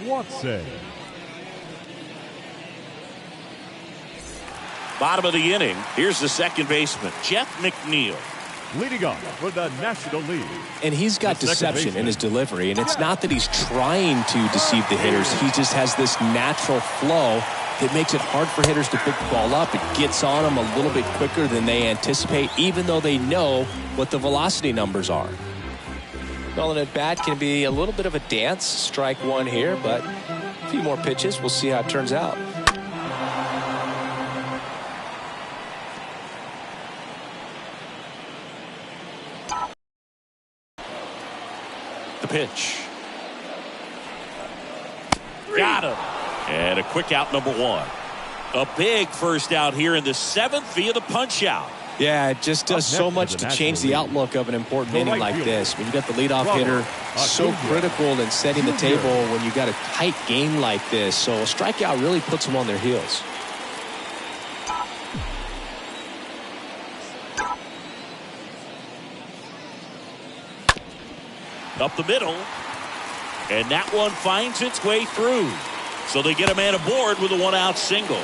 Watson. Bottom of the inning, here's the second baseman, Jeff McNeil. Leading off for the National League. And he's got deception in his delivery, and it's not that he's trying to deceive the hitters. He just has this natural flow that makes it hard for hitters to pick the ball up. It gets on them a little bit quicker than they anticipate, even though they know what the velocity numbers are. Well, an at-bat can be a little bit of a dance. Strike one here, but a few more pitches. We'll see how it turns out. The pitch. Got him. And a quick out, number 1. A big first out here in the 7th via the punch out. Yeah, it just does so much to change the outlook of an important inning like this. When you got the leadoff hitter, so critical in setting the table when you got a tight game like this. So a strikeout really puts them on their heels. Up the middle. And that one finds its way through. So they get a man aboard with a 1-out single.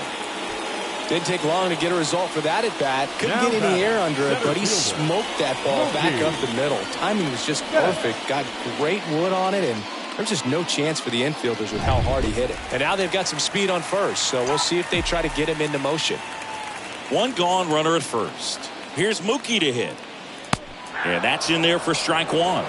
Didn't take long to get a result for that at bat. Couldn't get any air under it, but he smoked that ball back up the middle. Timing was just perfect. Got great wood on it, and there's just no chance for the infielders with how hard he hit it. And now they've got some speed on first, so we'll see if they try to get him into motion. One gone, runner at first. Here's Mookie to hit. And that's in there for strike 1.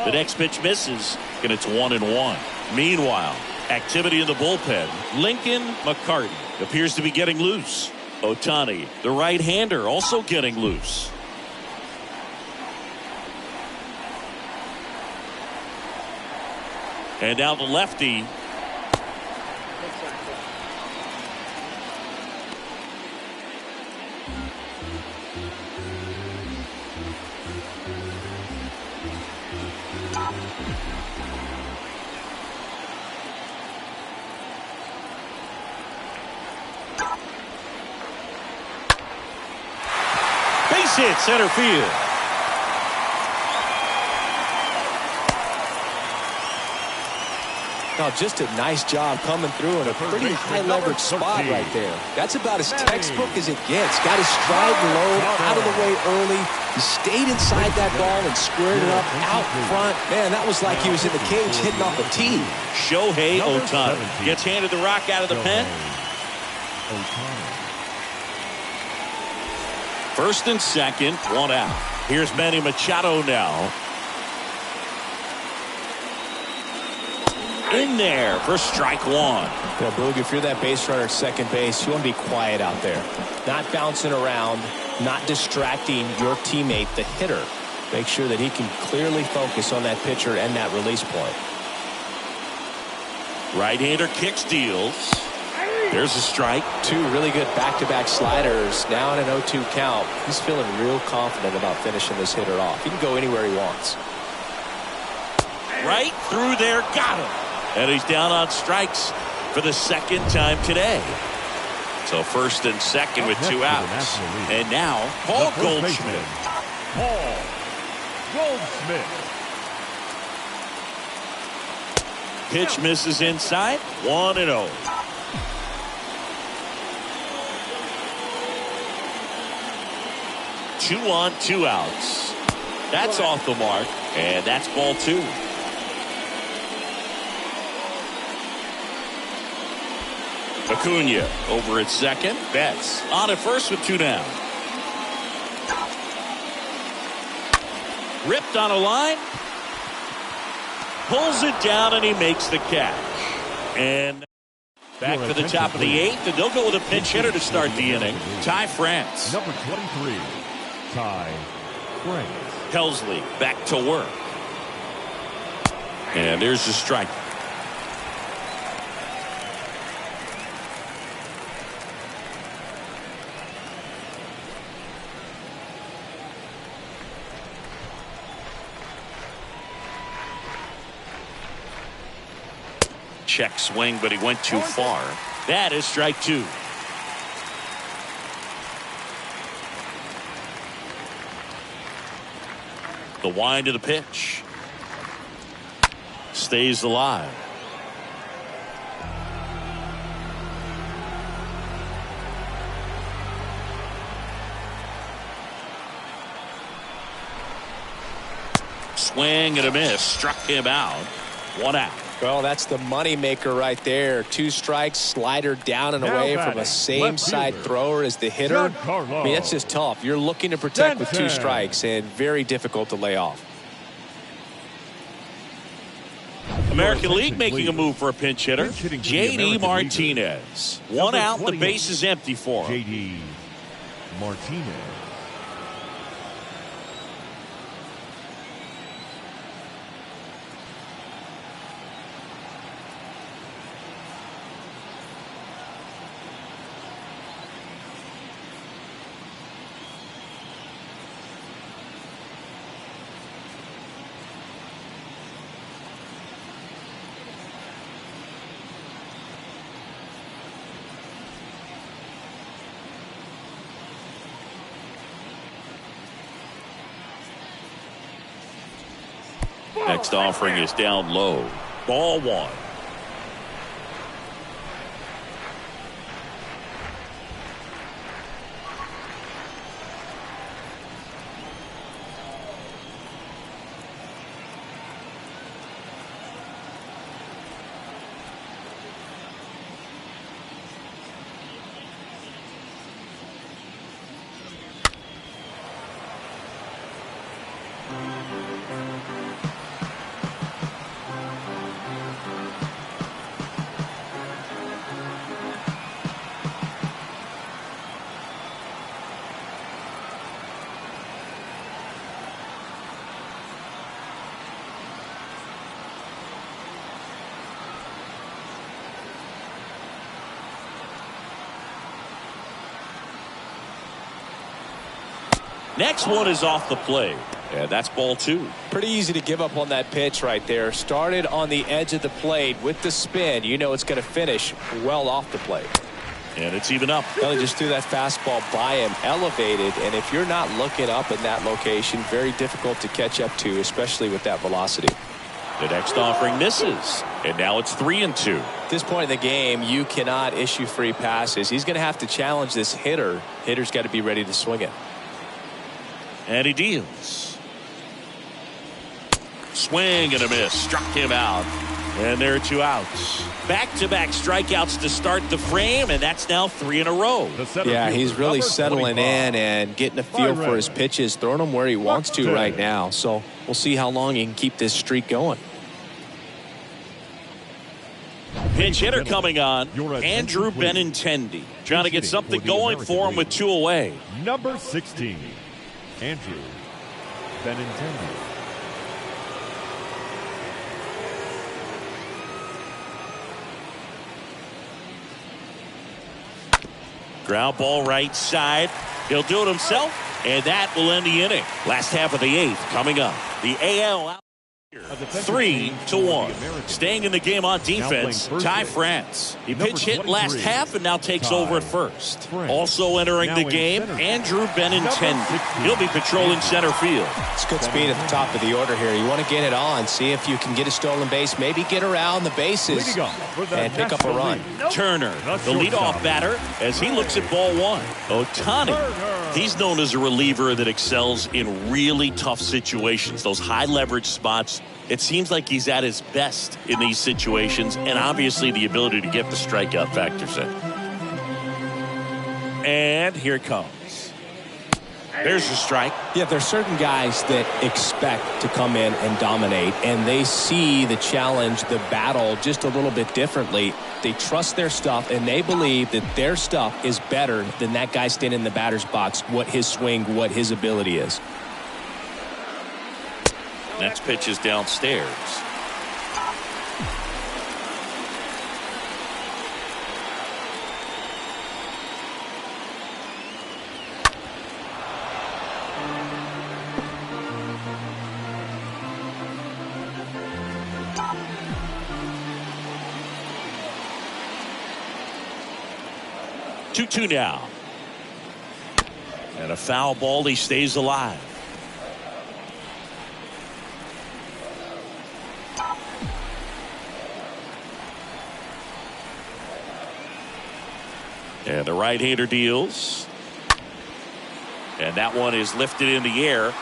The next pitch misses, and it's 1-1. Meanwhile, activity in the bullpen. Lincoln McCarty appears to be getting loose. Ohtani, the right-hander, also getting loose. And now the lefty. Base hit center field. Now, just a nice job coming through in a pretty high leverage spot right there. That's about as textbook as it gets. Got his stride low, out of the way early. He stayed inside that ball and squared it up out front. Man, that was like he was in the cage hitting off a tee. Shohei Ohtani gets handed the rock out of the pen. Ohtani. First and second, one out. Here's Manny Machado now. In there for strike one. Well, Boog, if you're that base runner at second base, you want to be quiet out there. Not bouncing around, not distracting your teammate, the hitter. Make sure that he can clearly focus on that pitcher and that release point. Right-hander kicks, deals. There's a strike. Two really good back-to-back sliders. Now in an 0-2 count. He's feeling real confident about finishing this hitter off. He can go anywhere he wants. Right through there, got him. And he's down on strikes for the second time today. So first and second with two outs. And now Paul Goldschmidt. Paul Goldschmidt. Pitch misses inside. 1-0. Two on, two outs. That's off the mark. And that's ball two. Acuna over at second. Betts on at first with two down. Ripped on a line. Pulls it down and he makes the catch. And back for the top of the eighth, and they'll go with a pinch hitter to start the inning. Ty France. Number 23, Ty France. Helsley back to work. And there's the strike. Check swing, but he went too far. That is strike two. The wind of the pitch. Stays alive. Swing and a miss. Struck him out. One out. Well, that's the money maker right there. Two strikes, slider down and away from a same side thrower as the hitter. I mean, that's just tough. You're looking to protect with two strikes and very difficult to lay off. American League making a move for a pinch hitter. J.D. Martinez. One out, the base is empty for him. J.D. Martinez. Next offering is down low. Ball one. Next one is off the plate. And that's ball two. Pretty easy to give up on that pitch right there. Started on the edge of the plate with the spin. You know it's going to finish well off the plate. And it's even up. Well, he just threw that fastball by him, elevated. And if you're not looking up in that location, very difficult to catch up to, especially with that velocity. The next offering misses. And now it's 3-2. At this point in the game, you cannot issue free passes. He's going to have to challenge this hitter. Hitter's got to be ready to swing it. And he deals. Swing and a miss. Struck him out. And there are 2 outs. Back-to-back strikeouts to start the frame, and that's now 3 in a row. Yeah, he's really settling in and getting a feel for his pitches, throwing them where he wants to right now. So we'll see how long he can keep this streak going. Pinch hitter coming on, Andrew Benintendi. Trying to get something going for him with 2 away. Number 16, Andrew Benintendi. Ground ball right side. He'll do it himself, and that will end the inning. Last half of the 8th coming up. The AL out. 3-1. Staying in the game on defense, Ty France. He pitch hit last half and now takes over at first. Also entering the game, Andrew Benintendi. He'll be patrolling center field. It's good speed at the top of the order here. You want to get it on, see if you can get a stolen base, maybe get around the bases and pick up a run. Turner, the leadoff batter, as he looks at ball 1. Ohtani. He's known as a reliever that excels in really tough situations, those high leverage spots. It seems like he's at his best in these situations, and obviously the ability to get the strikeout factors in. And here it comes. There's a strike. Yeah, there's certain guys that expect to come in and dominate, and they see the challenge, the battle just a little bit differently. They trust their stuff, and they believe that their stuff is better than that guy standing in the batter's box, what his swing, what his ability is. Next pitch is downstairs. Two now. And a foul ball. He stays alive. And the right-hander deals. And that one is lifted in the air.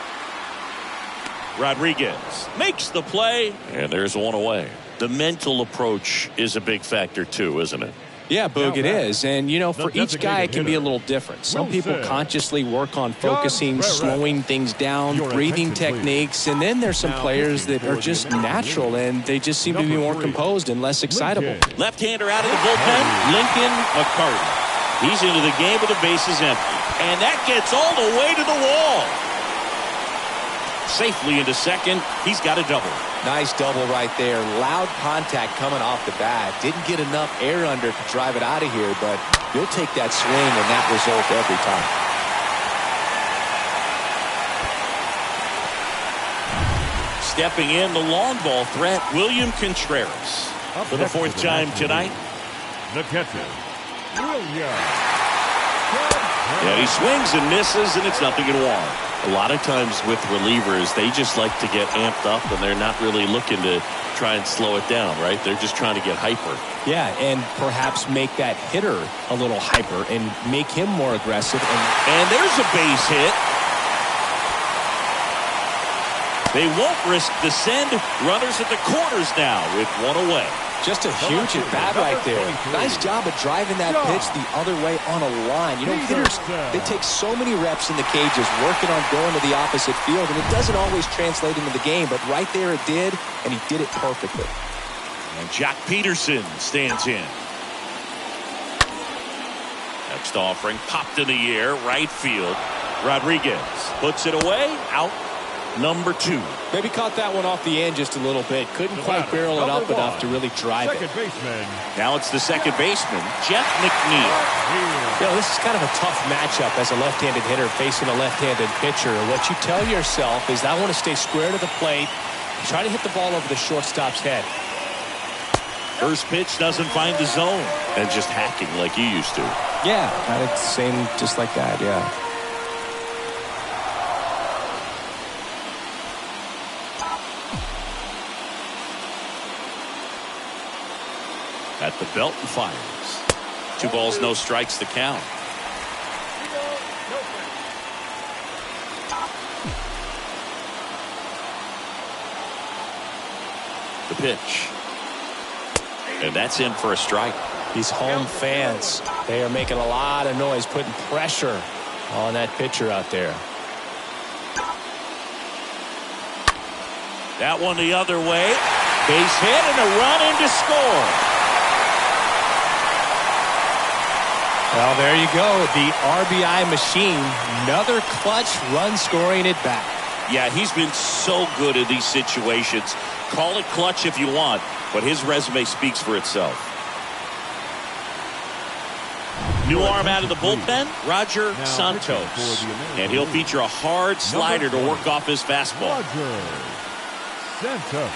Rodriguez makes the play. And there's one away. The mental approach is a big factor too, isn't it? Yeah, Boog, it is. And, you know, for each guy, it can be a little different. Some people consciously work on focusing, slowing things down, breathing techniques. And then there's some players that are just natural, and they just seem to be more composed and less excitable. Left-hander out of the bullpen, Lincoln McCarty. He's into the game with the bases empty. And that gets all the way to the wall. Safely into second. He's got a double. Nice double right there. Loud contact coming off the bat. Didn't get enough air under to drive it out of here, but you'll take that swing and that result every time. Stepping in, the long ball threat, William Contreras. For the 4th time tonight. The catcher, William. Yeah, he swings and misses, and it's nothing in one. A lot of times with relievers, they just like to get amped up, and they're not really looking to try and slow it down, right? They're just trying to get hyper. Yeah, and perhaps make that hitter a little hyper and make him more aggressive. And there's a base hit. They won't risk the send. Runners at the corners now with one away. Just a huge at-bat right there. Nice job of driving that pitch the other way on a line. You know, hitters, they take so many reps in the cages working on going to the opposite field, and it doesn't always translate into the game, but right there it did, and he did it perfectly. And Jock Peterson stands in. Next offering popped in the air, right field. Rodriguez puts it away, out. Number 2. Maybe caught that one off the end just a little bit. Couldn't quite barrel it up enough to really drive it. Now it's the second baseman, Jeff McNeil. You know, this is kind of a tough matchup as a left-handed hitter facing a left-handed pitcher. What you tell yourself is I want to stay square to the plate, try to hit the ball over the shortstop's head. First pitch doesn't find the zone, and just hacking like you used to. Yeah, kind of same, just like that, yeah. At the belt and fires. 2 balls, no strikes to count. The pitch. And that's in for a strike. These home fans, they are making a lot of noise, putting pressure on that pitcher out there. That one the other way. Base hit and a run in to score. Well, there you go. The RBI machine. Another clutch run scoring at bat. Yeah, he's been so good in these situations. Call it clutch if you want, but his resume speaks for itself. New arm out of the bullpen, Roger Santos. And he'll feature a hard slider to work off his fastball. Roger Santos.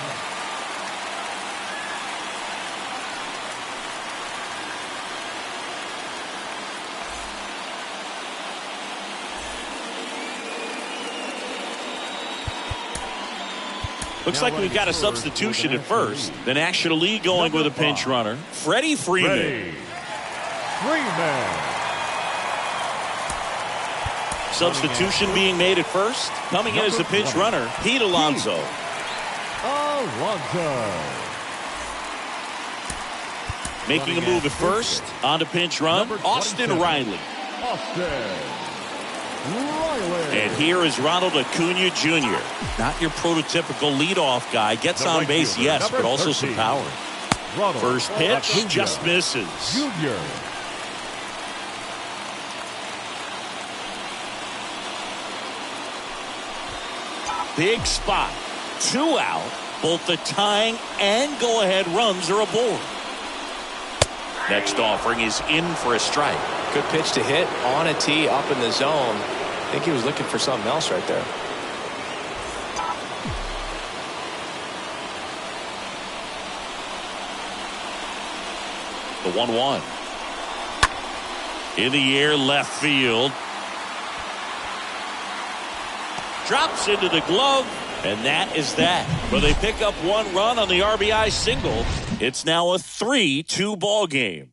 Looks like we've got a substitution at first. The National League going with a pinch runner. Freddie Freeman. Substitution being made at first. Coming in as the pinch runner, Pete Alonso. Making a move at first. On to pinch run, Austin Riley. And here is Ronald Acuna Jr. Not your prototypical leadoff guy. Gets on base, yes, but also some power. First pitch just misses. Big spot. 2 out. Both the tying and go-ahead runs are aboard. Next offering is in for a strike. Good pitch to hit on a tee up in the zone. I think he was looking for something else right there. The 1-1. In the air, left field. Drops into the glove, and that is that. But they pick up 1 run on the RBI single. It's now a 3-2 ball game.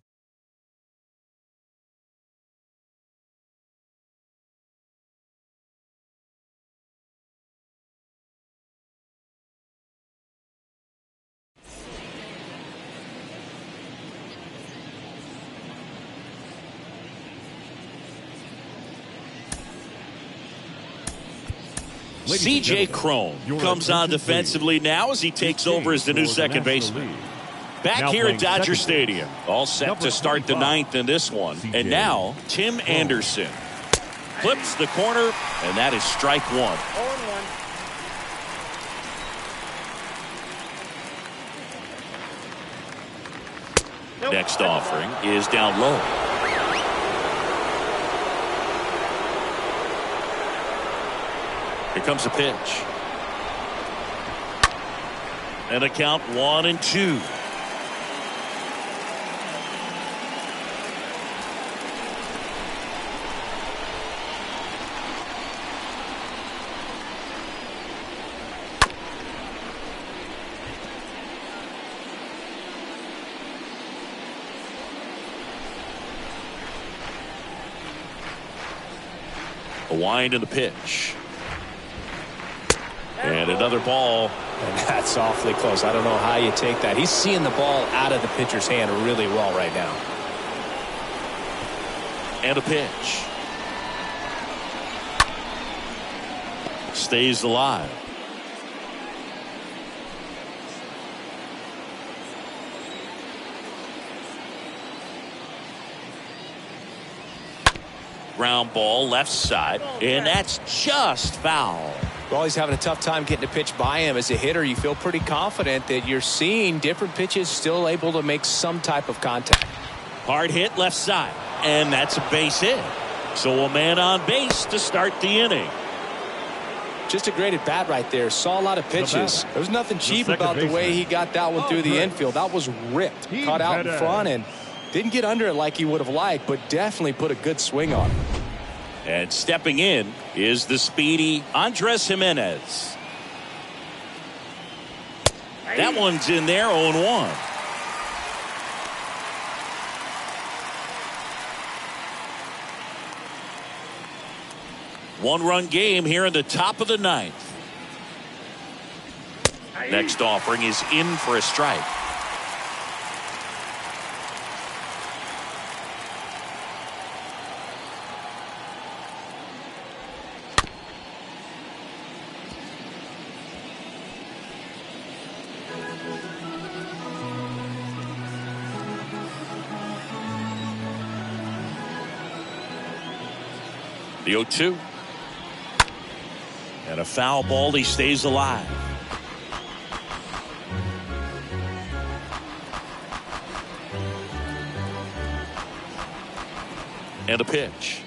C.J. Cron comes on defensively now as he takes over as the new second baseman. Back here at Dodger Stadium. All set to start the 9th in this one. And now, Tim Anderson. Clips the corner, and that is strike 1. 0-1. Next offering is down low. Here comes a pitch. And a count 1-2. A wind in the pitch. And another ball. And that's awfully close. I don't know how you take that. He's seeing the ball out of the pitcher's hand really well right now. And a pitch. Stays alive. Ground ball left side, and that's just foul. Well, he's having a tough time getting a pitch by him. As a hitter, you feel pretty confident that you're seeing different pitches still able to make some type of contact. Hard hit left side, and that's a base hit. So a man on base to start the inning. Just a great at bat right there. Saw a lot of pitches. There's nothing cheap about the way he got that one through the infield. That was ripped. Caught out in front and didn't get under it like he would have liked, but definitely put a good swing on it. And stepping in is the speedy Andres Jimenez. That one's in there, 0-1. One-run game here in the top of the 9th. Next offering is in for a strike. The 0-2. And a foul ball. He stays alive. And a pitch.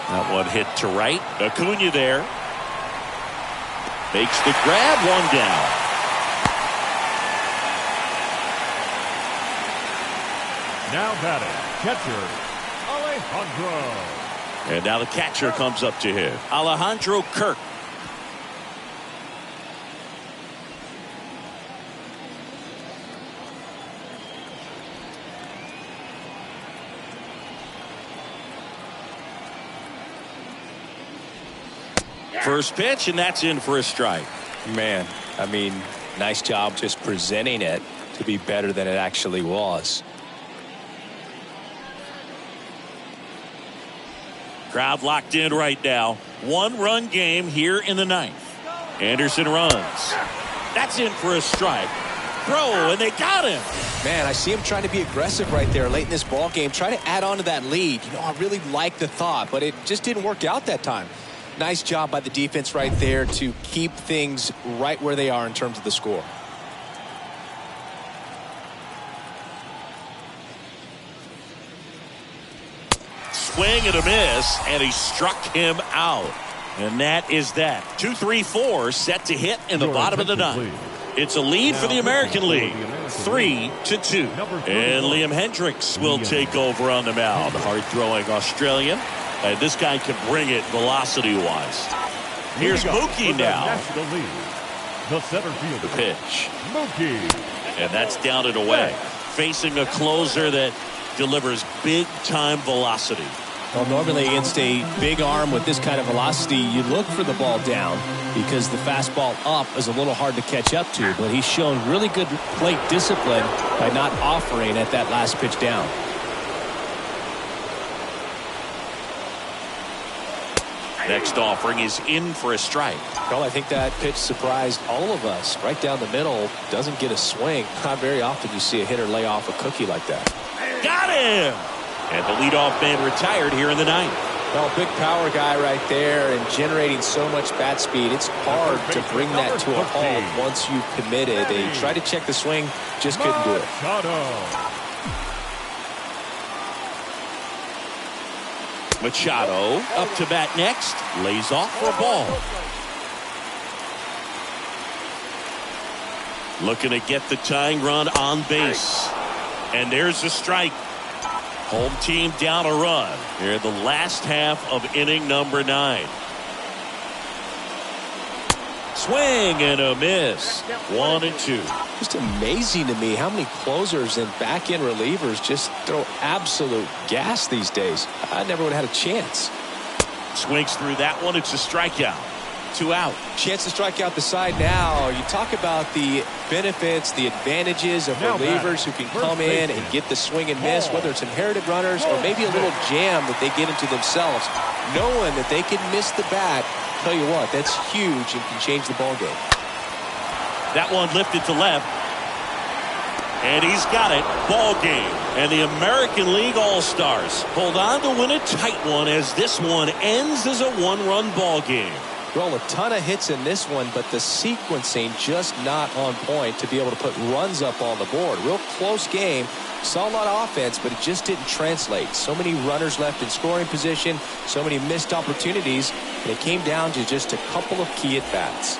That one hit to right. Acuna there. Makes the grab. One down. Now batting, catcher, Alejandro. And now the catcher comes up to hit. Alejandro Kirk. First pitch, and that's in for a strike. Man, I mean, nice job just presenting it to be better than it actually was. Crowd locked in right now. 1-run game here in the 9th. Anderson runs. That's in for a strike. Throw, and they got him. Man, I see him trying to be aggressive right there late in this ball game. Try to add on to that lead. You know, I really like the thought, but it just didn't work out that time. Nice job by the defense right there to keep things right where they are in terms of the score. Swing and a miss, and he struck him out. And that is that. 2-3-4 set to hit in the bottom of the 9th. It's a lead for the American League. 3-2. And Liam Hendricks will take over on the mound. Hard-throwing Australian. And this guy can bring it velocity-wise. Here's Mookie now. The center fielder. The pitch. Mookie. And that's down and away. Facing a closer that delivers big-time velocity. Well, normally against a big arm with this kind of velocity, you look for the ball down because the fastball up is a little hard to catch up to. But he's shown really good plate discipline by not offering at that last pitch down. Next offering is in for a strike. Well, I think that pitch surprised all of us. Right down the middle, doesn't get a swing. Not very often you see a hitter lay off a cookie like that. Got him! And the leadoff man retired here in the 9th. Well, big power guy right there and generating so much bat speed. It's hard to bring that to a halt once you've committed. They tried to check the swing, just couldn't do it. Machado up to bat next. Lays off for a ball. Looking to get the tying run on base. And there's the strike. Home team down a run here in the last half of inning number 9. Swing and a miss. 1-2. Just amazing to me how many closers and back-end relievers just throw absolute gas these days. I never would have had a chance. Swings through that one. It's a strikeout. 2 out. Chance to strike out the side now. You talk about the benefits, the advantages of relievers who can come in and get the swing and miss, whether it's inherited runners or maybe a little jam that they get into themselves, knowing that they can miss the bat. Tell you what, that's huge and can change the ball game. That one lifted to left. And he's got it. Ball game. And the American League All-Stars hold on to win a tight one as this one ends as a 1-run ball game. Well, a ton of hits in this one, but the sequencing just not on point to be able to put runs up on the board. Real close game. Saw a lot of offense, but it just didn't translate. So many runners left in scoring position, so many missed opportunities, and it came down to just a couple of key at-bats.